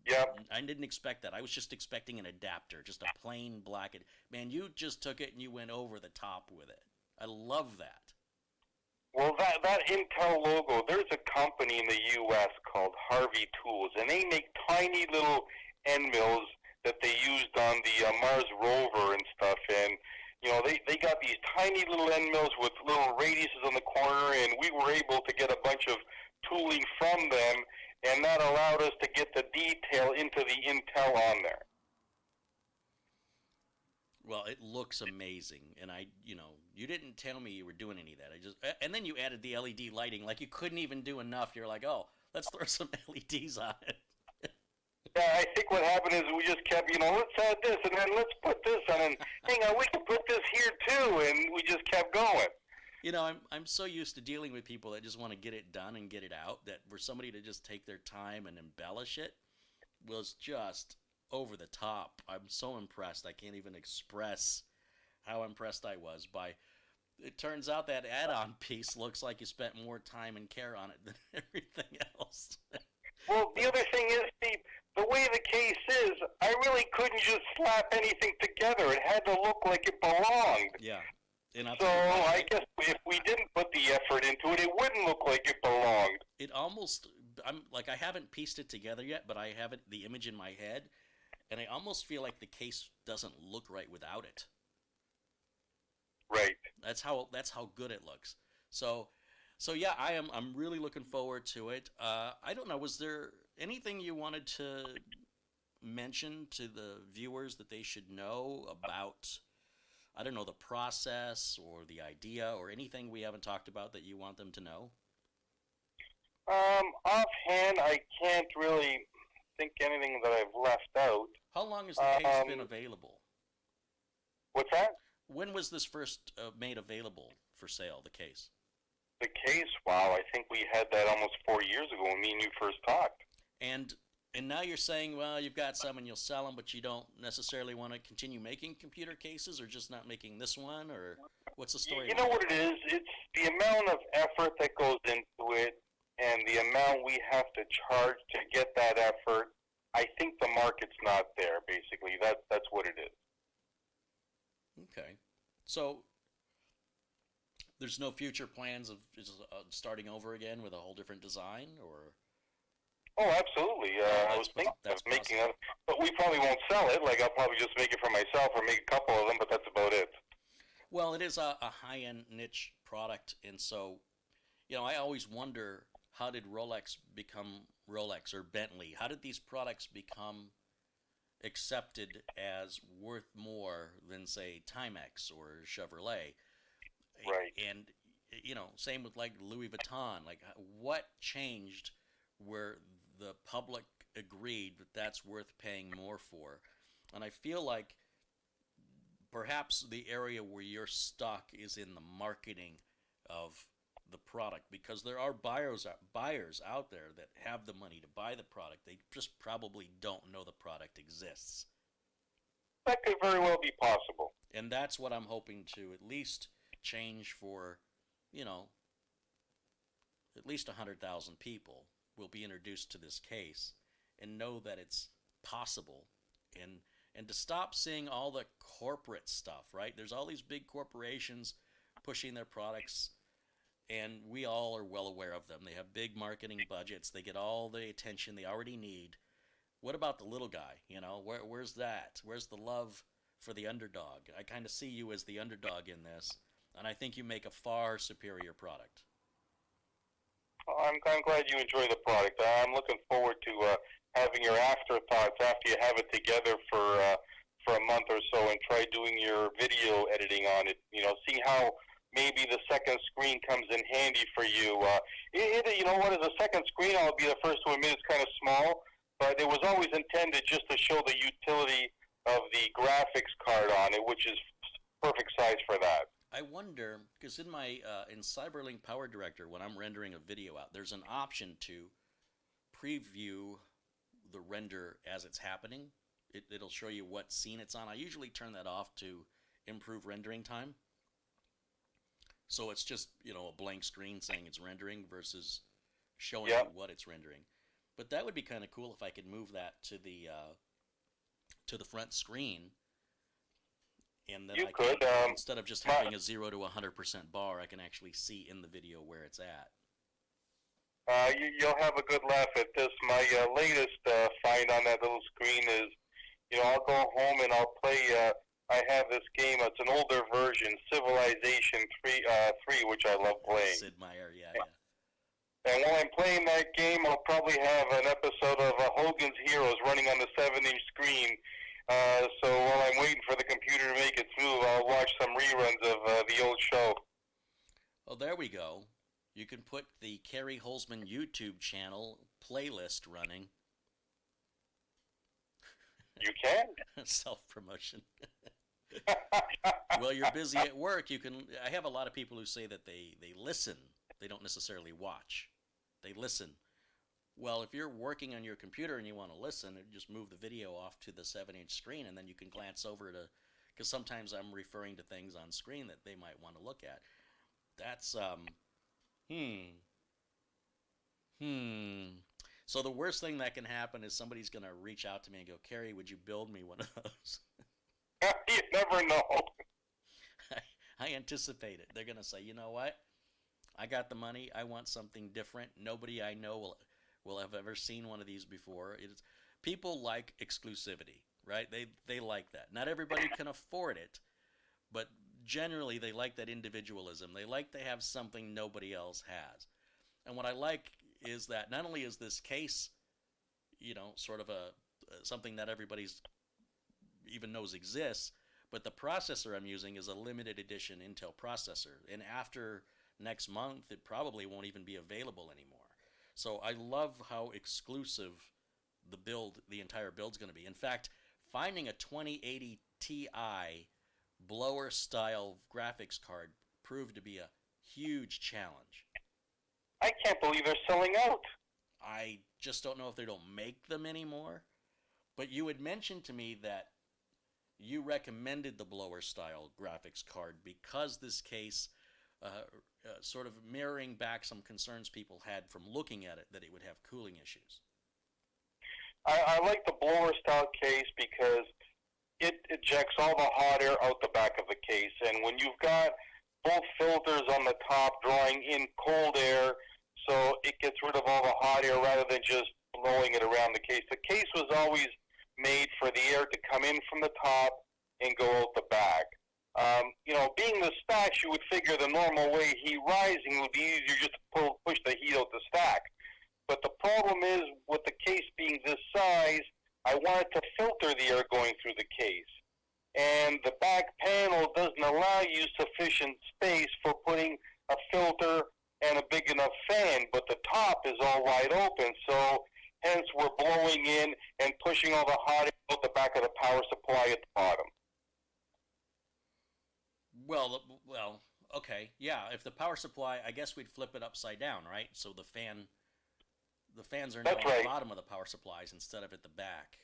Yep. I didn't expect that. I was just expecting an adapter, just a plain black. Man, you just took it and you went over the top with it. I love that. Well, that Intel logo, there's a company in the U.S. called Harvey Tools, and they make tiny little end mills that they used on the Mars rover and stuff. And, they got these tiny little end mills with little radiuses on the corner, and we were able to get a bunch of tooling from them, and that allowed us to get the detail into the Intel on there. Well, it looks amazing, and you didn't tell me you were doing any of that. And then you added the LED lighting, like you couldn't even do enough. You're like, oh, let's throw some LEDs on it. Yeah, I think what happened is we just kept, let's add this, and then let's put this on, and hang on, we can put this here too, and we just kept going. I'm so used to dealing with people that just want to get it done and get it out, that for somebody to just take their time and embellish it was just over the top. I'm so impressed. I can't even express how impressed I was by. It turns out that add-on piece looks like you spent more time and care on it than everything else. Well, the other thing is, the way the case is, I really couldn't just slap anything together. It had to look like it belonged. Yeah. So I guess if we didn't put the effort into it, it wouldn't look like it belonged. It almost, I haven't pieced it together yet, but I have the image in my head, and I almost feel like the case doesn't look right without it. Right. That's how good it looks. So yeah, I'm really looking forward to it. I don't know, was there anything you wanted to mention to the viewers that they should know about, I don't know, the process or the idea or anything we haven't talked about that you want them to know? Offhand, I can't really think anything that I've left out. How long has the case been available? What's that? When was this first made available for sale, the case? The case, wow, I think we had that almost 4 years ago when me and you first talked. And now you're saying, well, you've got some and you'll sell them, but you don't necessarily want to continue making computer cases, or just not making this one, or what's the story? You know what it is? It's the amount of effort that goes into it and the amount we have to charge to get that effort. I think the market's not there, basically. That's what it is. Okay. So there's no future plans of starting over again with a whole different design, or? Oh, absolutely. I was thinking of making it, but we probably won't sell it. Like, I'll probably just make it for myself or make a couple of them, but that's about it. Well, it is a high-end niche product, and so, I always wonder, how did Rolex become Rolex, or Bentley? How did these products become accepted as worth more than, say, Timex or Chevrolet? Right. And, same with, like, Louis Vuitton. Like, what changed where the public agreed that that's worth paying more for? And I feel like perhaps the area where you're stuck is in the marketing of the product, because there are buyers out there that have the money to buy the product. They just probably don't know the product exists. That could very well be possible. And that's what I'm hoping to at least change for, at least 100,000 people will be introduced to this case and know that it's possible, and to stop seeing all the corporate stuff, right? There's all these big corporations pushing their products, and we all are well aware of them. They have big marketing budgets. They get all the attention they already need. What about the little guy? You know, where's that? Where's the love for the underdog? I kind of see you as the underdog in this, and I think you make a far superior product. I'm glad you enjoy the product. I'm looking forward to having your afterthoughts after you have it together for a month or so and try doing your video editing on it. You know, see how maybe the second screen comes in handy for you. You know what? As a second screen, I'll be the first to admit it's kind of small, but it was always intended just to show the utility of the graphics card on it, which is perfect size for that. I wonder, because in my in CyberLink Power Director, when I'm rendering a video out, there's an option to preview the render as it's happening. It'll show you what scene it's on. I usually turn that off to improve rendering time. So it's just, you know, a blank screen saying it's rendering versus showing you what it's rendering. But that would be kind of cool if I could move that to the front screen. And then instead of just having a 0 to 100% bar, I can actually see in the video where it's at. You'll have a good laugh at this. My latest find on that little screen is, you know, I'll go home and I'll play. I have this game. It's an older version, Civilization 3, which I love playing. Sid Meier, yeah. And while I'm playing that game, I'll probably have an episode of Hogan's Heroes running on the 7-inch screen. So while I'm waiting for the computer to make its move, I'll watch some reruns of the old show. Well, there we go. You can put the Kerry Holzman YouTube channel playlist running. You can. Self-promotion. Well, you're busy at work. I have a lot of people who say that they listen. They don't necessarily watch. They listen. Well, if you're working on your computer and you want to listen, just move the video off to the 7-inch screen, and then you can glance over to, because sometimes I'm referring to things on screen that they might want to look at. That's, So the worst thing that can happen is somebody's going to reach out to me and go, Kerry, would you build me one of those? You never know. I anticipate it. They're going to say, you know what? I got the money. I want something different. Nobody I know will have ever seen one of these before. People like exclusivity, right? They like that. Not everybody can afford it, but generally they like that individualism. They like to have something nobody else has. And what I like is that not only is this case, you know, sort of something that everybody's even knows exists, but the processor I'm using is a limited edition Intel processor. And after next month, it probably won't even be available anymore. So I love how exclusive the entire build's going to be. In fact, finding a 2080 Ti blower style graphics card proved to be a huge challenge. I can't believe they're selling out. I just don't know if they don't make them anymore. But you had mentioned to me that you recommended the blower style graphics card because this case, sort of mirroring back some concerns people had from looking at it, that it would have cooling issues. I like the blower style case because it ejects all the hot air out the back of the case. And when you've got both filters on the top drawing in cold air, so it gets rid of all the hot air rather than just blowing it around the case. The case was always made for the air to come in from the top and go out the back. You know, being the stacks, you would figure the normal way heat rising would be easier just to push the heat out the stack. But the problem is, with the case being this size, I wanted to filter the air going through the case. And the back panel doesn't allow you sufficient space for putting a filter and a big enough fan, but the top is all wide open, so hence we're blowing in and pushing all the hot air out the back of the power supply at the bottom. Well, okay, yeah. If the power supply, I guess we'd flip it upside down, right? So the fans are now at the bottom of the power supplies instead of at the back.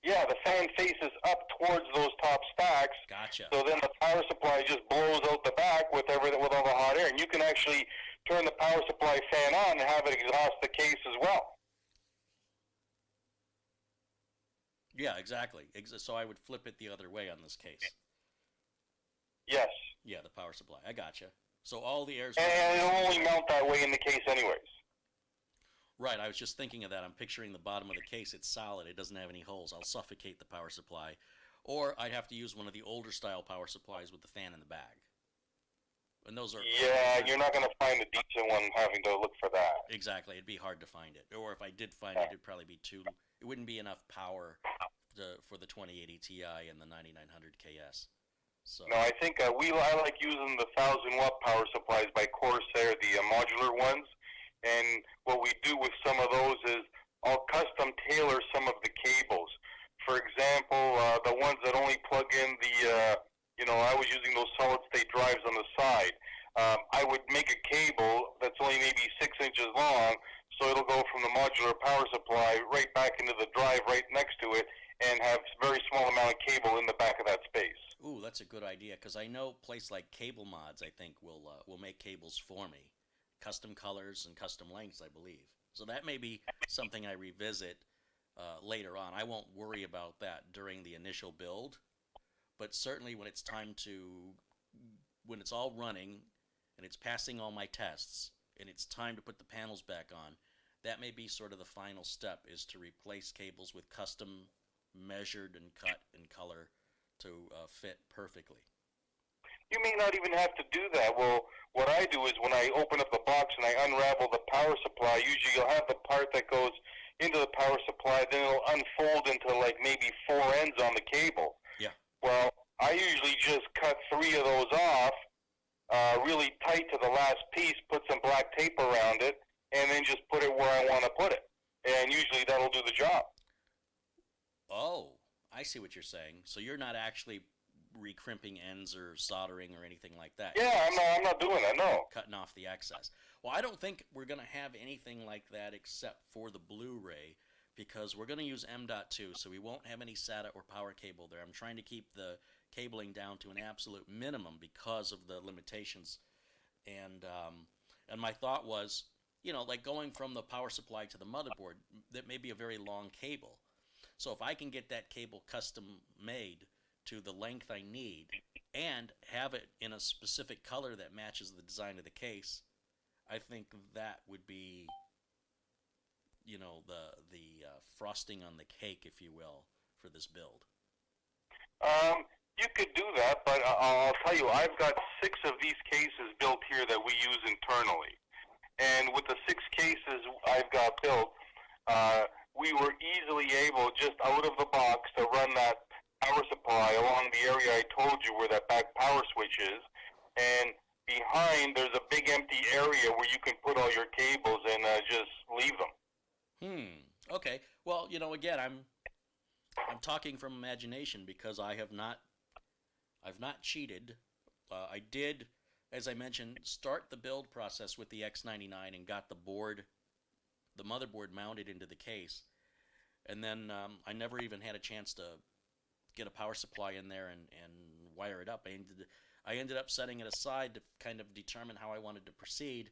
Yeah, the fan faces up towards those top stacks. Gotcha. So then the power supply just blows out the back with all the hot air, and you can actually turn the power supply fan on and have it exhaust the case as well. Yeah, exactly. So I would flip it the other way on this case. Yes. Yeah, the power supply. I gotcha. So all the air's And it'll only mount that way in the case anyways. right. I was just thinking of that. I'm picturing the bottom of the case. It's solid. It doesn't have any holes. I'll suffocate the power supply, or I'd have to use one of the older style power supplies with the fan in the back. And those are Yeah, you're not going to find a decent one having to look for that. exactly. It'd be hard to find it, or if I did find it, it'd probably be too. It wouldn't be enough power for the 2080 Ti and the 9900 KS. So No, I think I like using the 1,000-watt power supplies by Corsair, the modular ones. And what we do with some of those is I'll custom tailor some of the cables. For example, the ones that only plug in the, I was using those solid-state drives on the side. I would make a cable that's only maybe 6 inches long, so it'll go from the modular power supply right back into the drive right next to it, and have a very small amount of cable in the back of that space. ooh, that's a good idea because I know a place like Cable Mods, I think will make cables for me, custom colors and custom lengths, I believe. So that may be something I revisit later on. I won't worry about that during the initial build, but certainly when it's time when it's all running and it's passing all my tests and it's time to put the panels back on, that may be sort of the final step, is to replace cables with custom measured and cut and color to fit perfectly. You may not even have to do that. Well, what I do is when I open up the box and I unravel the power supply, usually you'll have the part that goes into the power supply, then it'll unfold into like maybe 4 ends on the cable. Yeah. Well, I usually just cut 3 of those off, really tight to the last piece, put some black tape around it, and then just put it where I want to put it. And usually that'll do the job. Oh, I see what you're saying. So you're not actually recrimping ends or soldering or anything like that. Yeah, I'm not doing that, no. Cutting off the excess. Well, I don't think we're going to have anything like that except for the Blu-ray, because we're going to use M.2, so we won't have any SATA or power cable there. I'm trying to keep the cabling down to an absolute minimum because of the limitations. And my thought was, like going from the power supply to the motherboard, that may be a very long cable. So if I can get that cable custom made to the length I need and have it in a specific color that matches the design of the case, I think that would be, the frosting on the cake, if you will, for this build. You could do that, but I'll tell you, I've got 6 of these cases built here that we use internally. And with the 6 cases I've got built, we were easily able, just out of the box, to run that power supply along the area I told you where that back power switch is. And behind, there's a big empty area where you can put all your cables and just leave them. Okay. Well, again, I'm talking from imagination because I've not cheated. I did, as I mentioned, start the build process with the X99 and got the motherboard mounted into the case. And then I never even had a chance to get a power supply in there and wire it up. I ended up setting it aside to kind of determine how I wanted to proceed.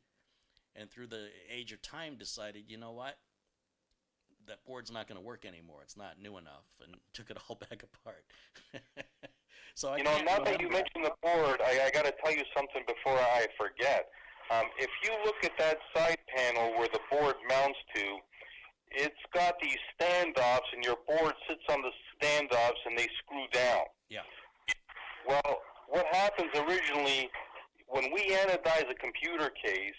And through the age of time decided, you know what? That board's not going to work anymore. It's not new enough, and took it all back apart. So now that you mentioned the board, I got to tell you something before I forget. If you look at that side panel where the board mounts to, it's got these standoffs, and your board sits on the standoffs, and they screw down. Yeah. Well, what happens originally, when we anodize a computer case,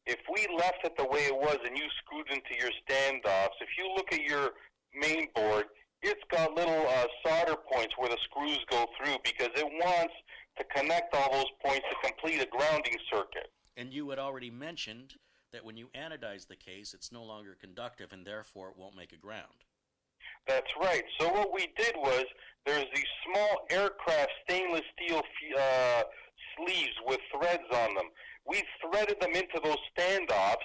if we left it the way it was and you screwed into your standoffs, if you look at your main board, it's got little solder points where the screws go through because it wants to connect all those points to complete a grounding circuit. And you had already mentioned that when you anodize the case, it's no longer conductive and therefore it won't make a ground. That's right. So what we did was there's these small aircraft stainless steel sleeves with threads on them. We threaded them into those standoffs,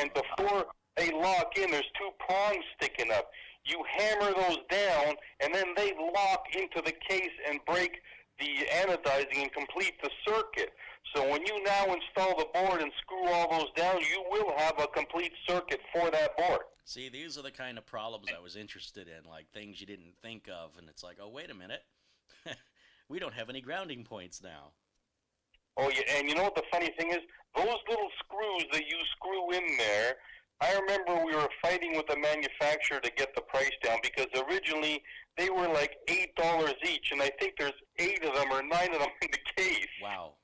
and before they lock in, there's 2 prongs sticking up. You hammer those down, and then they lock into the case and break the anodizing and complete the circuit. So when you now install the board and screw all those down, you will have a complete circuit for that board. See, these are the kind of problems I was interested in, like things you didn't think of, and it's like, oh, wait a minute. We don't have any grounding points now. Oh, yeah, and you know what the funny thing is? Those little screws that you screw in there, I remember we were fighting with the manufacturer to get the price down because originally they were like $8 each, and I think there's 8 of them or 9 of them in the case. Wow.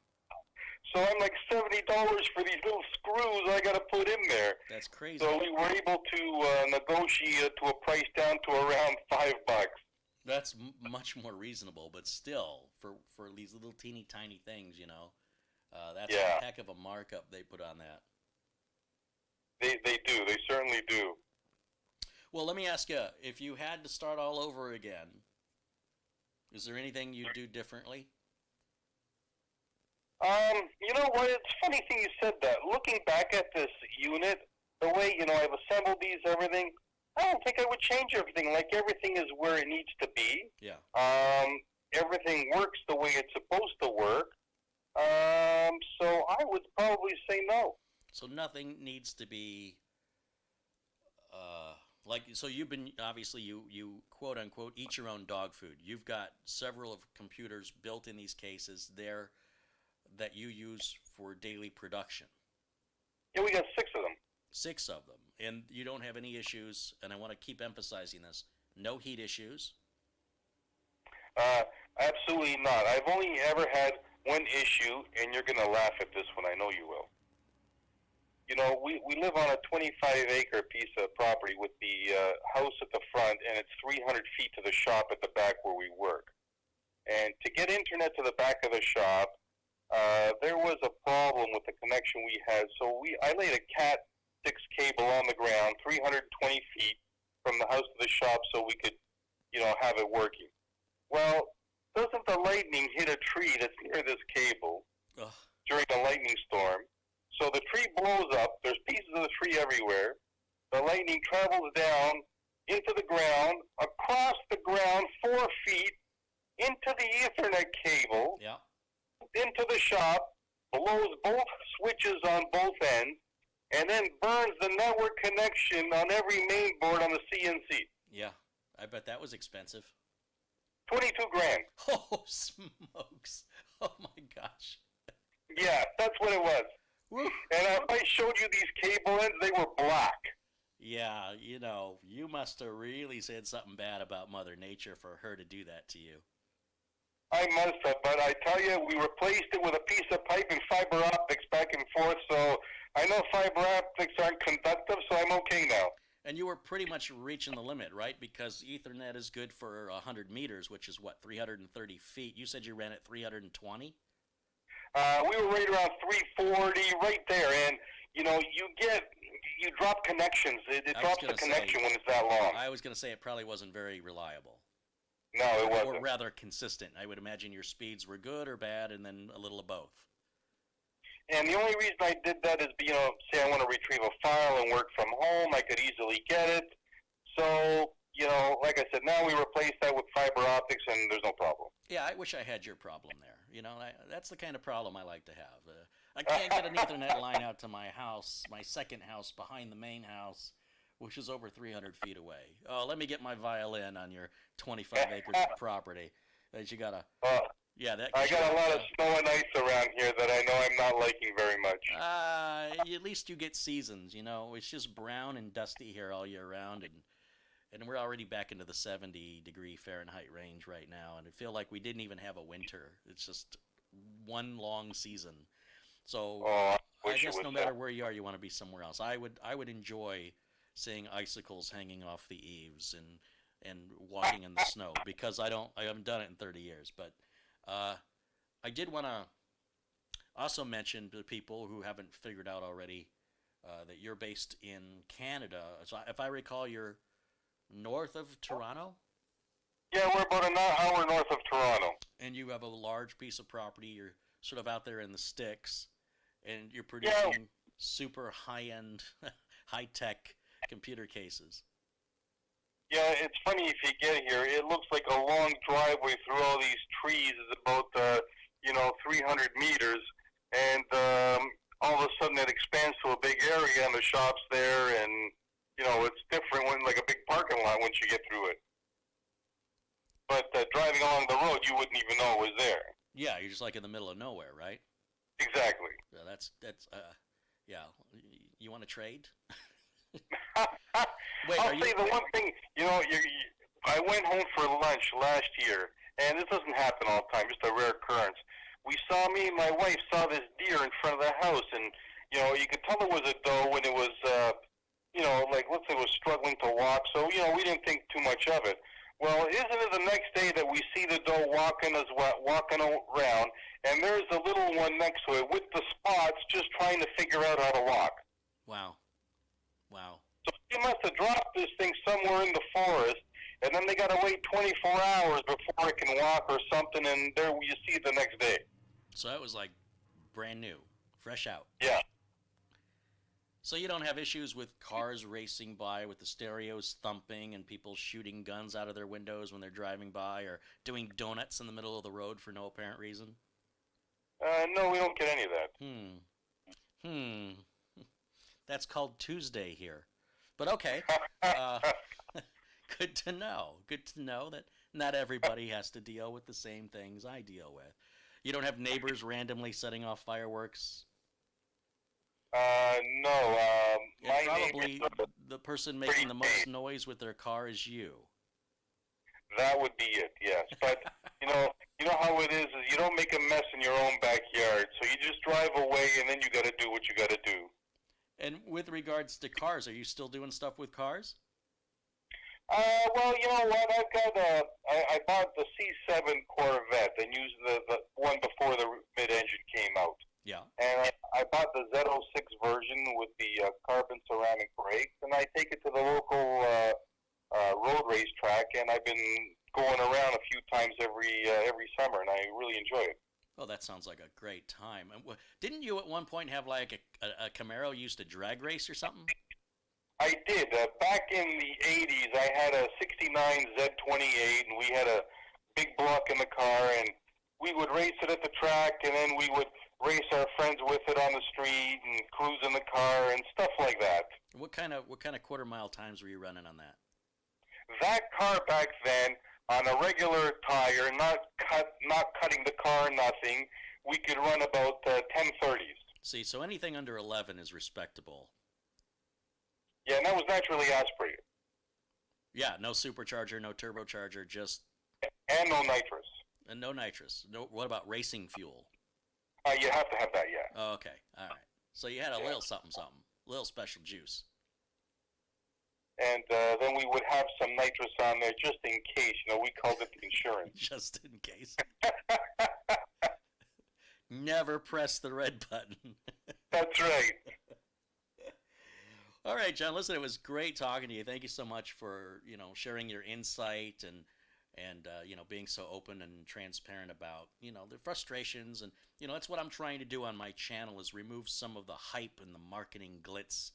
So I'm like $70 for these little screws I got to put in there. That's crazy. So we were able to negotiate to a price down to around $5. That's much more reasonable, but still, for these little teeny tiny things, that's Yeah. a heck of a markup they put on that. They do. They certainly do. Well, let me ask you, if you had to start all over again, is there anything you'd do differently? You know what? It's a funny thing you said that. Looking back at this unit, the way, I've assembled these, everything, I don't think I would change everything. Like, everything is where it needs to be. Yeah. Everything works the way it's supposed to work. So I would probably say no. So nothing needs to be, so you've been, obviously, you quote unquote eat your own dog food. You've got several of computers built in these cases there that you use for daily production. Yeah, we got 6 of them. 6 of them. And you don't have any issues, and I want to keep emphasizing this, no heat issues. Absolutely not. I've only ever had one issue, and you're going to laugh at this one. I know you will. We live on a 25-acre piece of property with the house at the front, and it's 300 feet to the shop at the back where we work. And to get internet to the back of the shop, there was a problem with the connection we had. So I laid a Cat 6 cable on the ground, 320 feet from the house to the shop, so we could, have it working. Well, doesn't the lightning hit a tree that's near this cable during a lightning storm? So the tree blows up. There's pieces of the tree everywhere. The lightning travels down into the ground, across the ground 4 feet, into the Ethernet cable, Yeah. into the shop, blows both switches on both ends, and then burns the network connection on every main board on the CNC. Yeah. I bet that was expensive. 22 grand. Oh, smokes. Oh, my gosh. Yeah, that's what it was. Woo. And if I showed you these cable ends, they were black. Yeah, you must have really said something bad about Mother Nature for her to do that to you. I must have, but I tell you, we replaced it with a piece of pipe and fiber optics back and forth, so I know fiber optics aren't conductive, so I'm okay now. And you were pretty much reaching the limit, right? Because Ethernet is good for 100 meters, which is, 330 feet. You said you ran at 320? We were right around 340, right there, and, you drop connections. It drops the connection when it's that long. I was going to say it probably wasn't very reliable. No, it wasn't. Or rather consistent. I would imagine your speeds were good or bad, and then a little of both. And the only reason I did that is, say I want to retrieve a file and work from home, I could easily get it. So, like I said, now we replace that with fiber optics, and there's no problem. Yeah, I wish I had your problem there. That's the kind of problem I like to have. I can't get an Ethernet line out to my house, my second house behind the main house, which is over 300 feet away. Oh, let me get my violin on your 25 acres of property that you gotta. Yeah, that. I got a lot of snow and ice around here that I know I'm not liking very much. At least you get seasons. It's just brown and dusty here all year round, and we're already back into the 70-degree Fahrenheit range right now, and I feel like we didn't even have a winter. It's just one long season. So I guess no matter where you are, you want to be somewhere else. I would enjoy seeing icicles hanging off the eaves and walking in the snow, because I haven't done it in 30 years. But I did want to also mention to people who haven't figured out already that you're based in Canada. So if I recall, you're north of Toronto? Yeah, we're about an hour north of Toronto. And you have a large piece of property. You're sort of out there in the sticks, and you're producing super high-end, high-tech computer cases. Yeah, it's funny if you get here. It looks like a long driveway through all these trees. It's about, 300 meters. And all of a sudden it expands to a big area, and the shop's there, and, it's different when, like a big parking lot once you get through it. But driving along the road, you wouldn't even know it was there. Yeah, you're just like in the middle of nowhere, right? Exactly. That's yeah. You want to trade? Wait, I'll are you? say the one thing, I went home for lunch last year, and this doesn't happen all the time, just a rare occurrence. Me and my wife saw this deer in front of the house, and, you could tell it was a doe when it was, like, let's say it was struggling to walk, so, we didn't think too much of it. Well, isn't it the next day that we see the doe walking around, and there's a little one next to it with the spots just trying to figure out how to walk. Wow. Wow. So he must have dropped this thing somewhere in the forest, and then they got to wait 24 hours before it can walk or something, and there you see it the next day. So that was like brand new, fresh out. Yeah. So you don't have issues with cars racing by with the stereos thumping and people shooting guns out of their windows when they're driving by or doing donuts in the middle of the road for no apparent reason? No, we don't get any of that. That's called Tuesday here. But okay. Good to know. Good to know that not everybody has to deal with the same things I deal with. You don't have neighbors randomly setting off fireworks? No. My Probably neighbors, the person making the most noise with their car is you. that would be it, yes. But, you know how it is you don't make a mess in your own backyard, so you just drive away, and then you got to do what you got to do. And with regards to cars, are you still doing stuff with cars? Well, you know what? I bought the C7 Corvette and used the one before the mid-engine came out. Yeah. And I bought the Z06 version with the carbon ceramic brakes, and I take it to the local road race track, and I've been going around a few times every summer, and I really enjoy it. Oh, that sounds like a great time. And didn't you at one point have like a Camaro you used to drag race or something? I did. Back in the 80s, I had a 69 Z28, and we had a big block in the car, and we would race it at the track, and then we would race our friends with it on the street and cruise in the car and stuff like that. What kind of quarter mile times were you running on that? That car back then, on a regular tire, not cutting the car, nothing, we could run about 1030s. See, so anything under 11 is respectable. Yeah, and that was naturally aspirated. Yeah, no supercharger, no turbocharger, just... And no nitrous. And no nitrous. No. What about racing fuel? You have to have that, yeah. Oh, okay, all right. So you had a little something, a little special juice. And then we would have some nitrous on there just in case. We called it insurance. Just in case. Never press the red button. That's right. All right, John. Listen, it was great talking to you. Thank you so much for sharing your insight and being so open and transparent about the frustrations, and that's what I'm trying to do on my channel, is remove some of the hype and the marketing glitz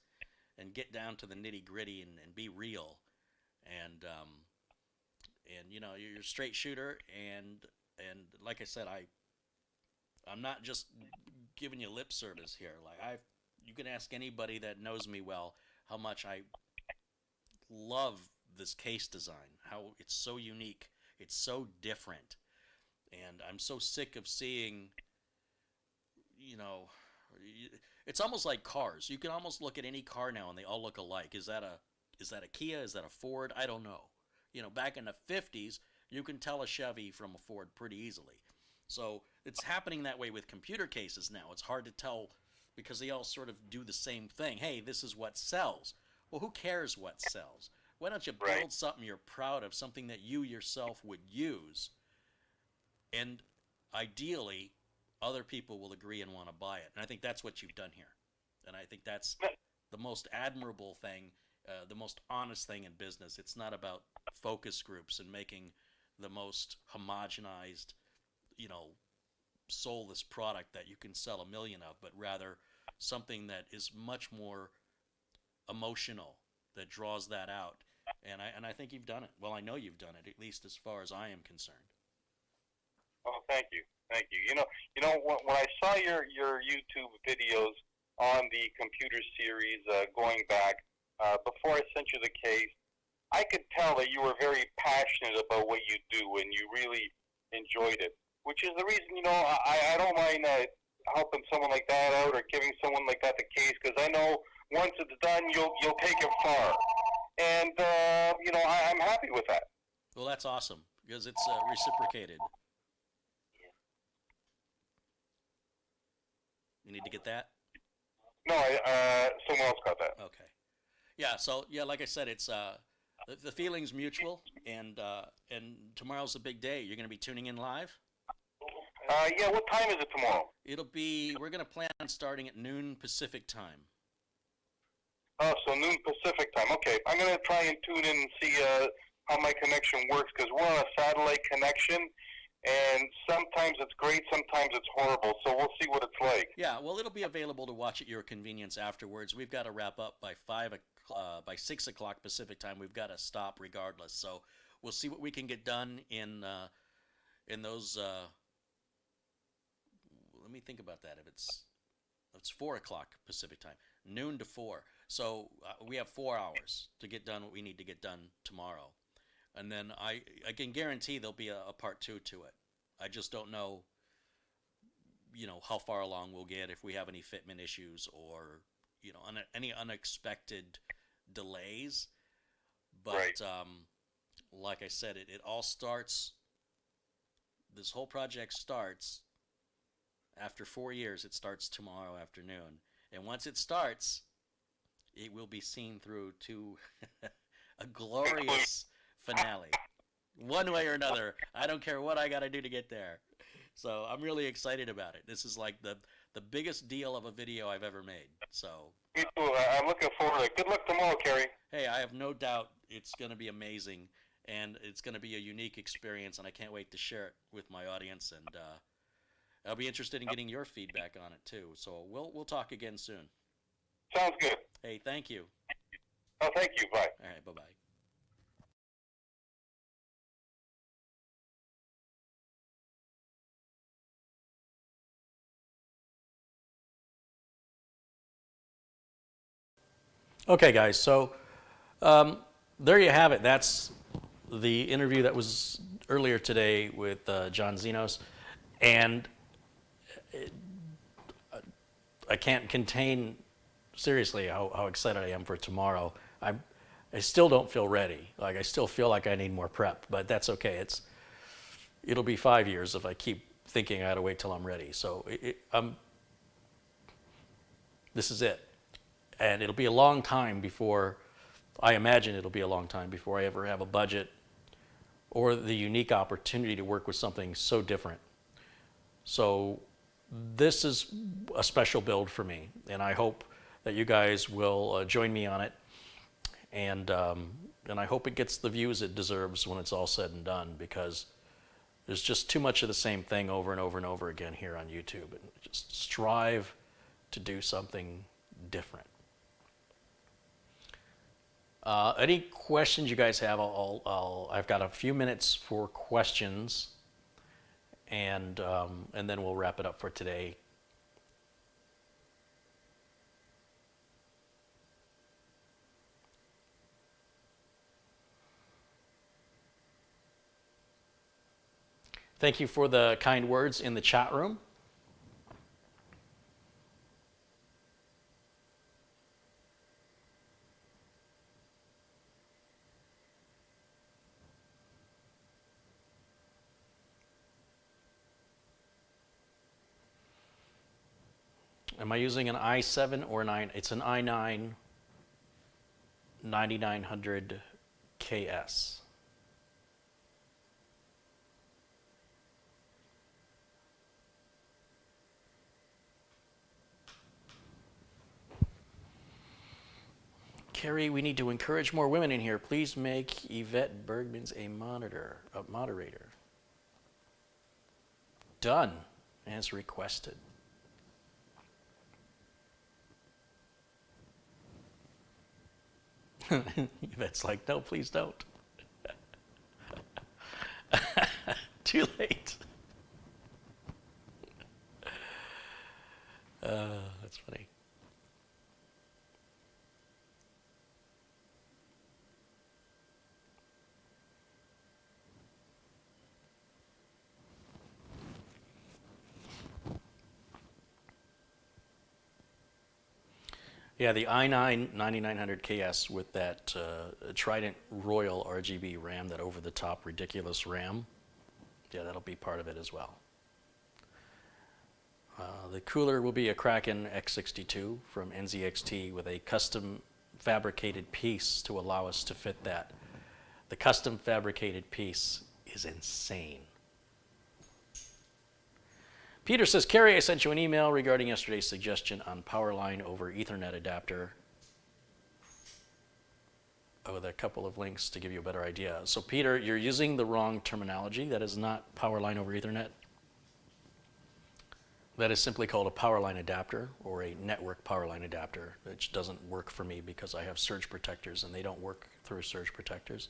and get down to the nitty gritty and be real, and you're a straight shooter, and like I said, I'm not just giving you lip service here. Like you can ask anybody that knows me well how much I love this case design, how it's so unique, it's so different, and I'm so sick of seeing, it's almost like cars. You can almost look at any car now and they all look alike. Is that a Kia? Is that a Ford? I don't know. Back in the 50s, you can tell a Chevy from a Ford pretty easily. So it's happening that way with computer cases now. It's hard to tell because they all sort of do the same thing. Hey, this is what sells. Well, who cares what sells? Why don't you build something you're proud of, something that you yourself would use, and ideally other people will agree and want to buy it. And I think that's what you've done here. And I think that's the most admirable thing, the most honest thing in business. It's not about focus groups and making the most homogenized, soulless product that you can sell 1 million of, but rather something that is much more emotional, that draws that out. And I think you've done it. Well, I know you've done it, at least as far as I am concerned. Oh, thank you. Thank you. When I saw your YouTube videos on the computer series going back, before I sent you the case, I could tell that you were very passionate about what you do and you really enjoyed it, which is the reason, I don't mind helping someone like that out or giving someone like that the case, because I know once it's done, you'll take it far, and I'm happy with that. Well, that's awesome because it's reciprocated. You need to get that? No, someone else got that. Okay. Yeah. So yeah, like I said, it's the feeling's mutual, and tomorrow's a big day. You're going to be tuning in live. Yeah, what time is it tomorrow? We're going to plan on starting at noon Pacific time. Oh, so noon Pacific time. Okay, I'm going to try and tune in and see how my connection works, because we're on a satellite connection, and sometimes it's great, sometimes it's horrible, so we'll see what it's like. Yeah, well, it'll be available to watch at your convenience afterwards. We've got to wrap up by 6 o'clock Pacific time. We've got to stop regardless, so we'll see what we can get done in those... let me think about that. If it's 4 o'clock Pacific time, noon to 4. So we have 4 hours to get done what we need to get done tomorrow. And then I can guarantee there'll be a part 2 to it. I just don't know, how far along we'll get, if we have any fitment issues or, any unexpected delays. But right. Like I said, it all starts, this whole project starts after 4 years. It starts tomorrow afternoon. And once it starts, it will be seen through to a glorious finale. One way or another. I don't care what I got to do to get there. So I'm really excited about it. This is like the biggest deal of a video I've ever made. So Me too. I'm looking forward to it. Good luck tomorrow, Kerry. hey, I have no doubt it's going to be amazing, and it's going to be a unique experience, and I can't wait to share it with my audience. And I'll be interested in getting your feedback on it too. So we'll talk again soon. Sounds good. Hey, thank you. Oh, thank you. Bye. All right, bye-bye. Okay, guys, so there you have it. That's the interview that was earlier today with John Xynos. And I can't contain, seriously, how excited I am for tomorrow. I still don't feel ready. Like, I still feel like I need more prep, but that's okay. It'll be 5 years if I keep thinking I gotta wait till I'm ready. So this is it. And it'll be a long time before, I imagine it'll be a long time before I ever have a budget or the unique opportunity to work with something so different. So this is a special build for me, and I hope that you guys will join me on it. And I hope it gets the views it deserves when it's all said and done, because there's just too much of the same thing over and over and over again here on YouTube. And just strive to do something different. Any questions you guys have, I've got a few minutes for questions, and then we'll wrap it up for today. Thank you for the kind words in the chat room. Am I using an i7 or 9? It's an i9 9900 KS. Carrie, we need to encourage more women in here. Please make Yvette Bergmans a moderator. Done, as requested. Yvette's like, no, please don't. Too late. That's funny. Yeah, the i9 9900 KS with that Trident Royal RGB RAM, that over-the-top ridiculous RAM. Yeah, that'll be part of it as well. The cooler will be a Kraken X62 from NZXT with a custom fabricated piece to allow us to fit that. The custom fabricated piece is insane. Peter says, Carrie, I sent you an email regarding yesterday's suggestion on power line over Ethernet adapter, with a couple of links to give you a better idea. So Peter, you're using the wrong terminology. That is not power line over Ethernet. That is simply called a power line adapter, or a network power line adapter, which doesn't work for me because I have surge protectors and they don't work through surge protectors.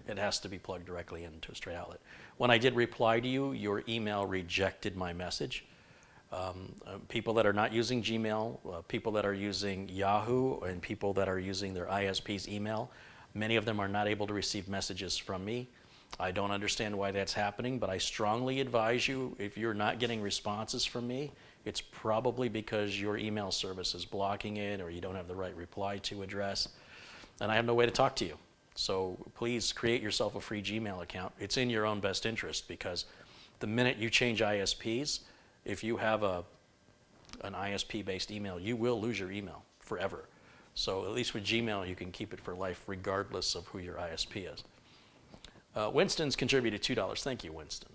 It has to be plugged directly into a straight outlet. When I did reply to you, your email rejected my message. People that are not using Gmail, people that are using Yahoo, and people that are using their ISP's email, many of them are not able to receive messages from me. I don't understand why that's happening, but I strongly advise you, if you're not getting responses from me, it's probably because your email service is blocking it, or you don't have the right reply to address, and I have no way to talk to you. So please create yourself a free Gmail account. It's in your own best interest, because the minute you change ISPs, if you have an ISP-based email, you will lose your email forever. So at least with Gmail, you can keep it for life regardless of who your ISP is. Winston's contributed $2. Thank you, Winston.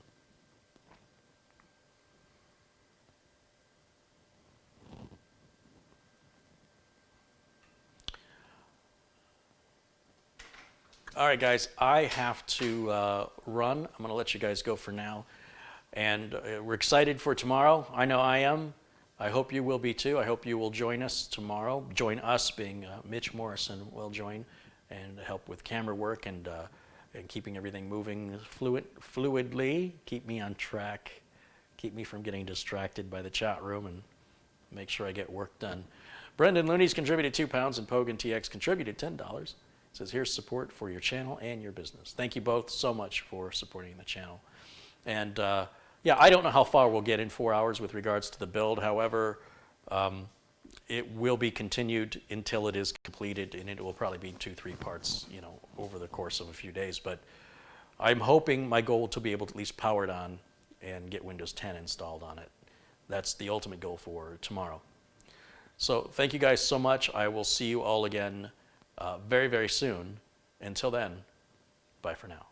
All right, guys, I have to run. I'm going to let you guys go for now. And we're excited for tomorrow. I know I am. I hope you will be too. I hope you will join us tomorrow. Join us, being Mitch Morrison will join and help with camera work and keeping everything moving fluidly. Keep me on track. Keep me from getting distracted by the chat room, and make sure I get work done. Brendan Looney's contributed £2, and Pogan TX contributed $10. It says, here's support for your channel and your business. Thank you both so much for supporting the channel. And yeah, I don't know how far we'll get in 4 hours with regards to the build. However, it will be continued until it is completed, and it will probably be 2-3 parts, you know, over the course of a few days. But I'm hoping my goal to be able to at least power it on and get Windows 10 installed on it. That's the ultimate goal for tomorrow. So thank you guys so much. I will see you all again very, very soon. Until then, bye for now.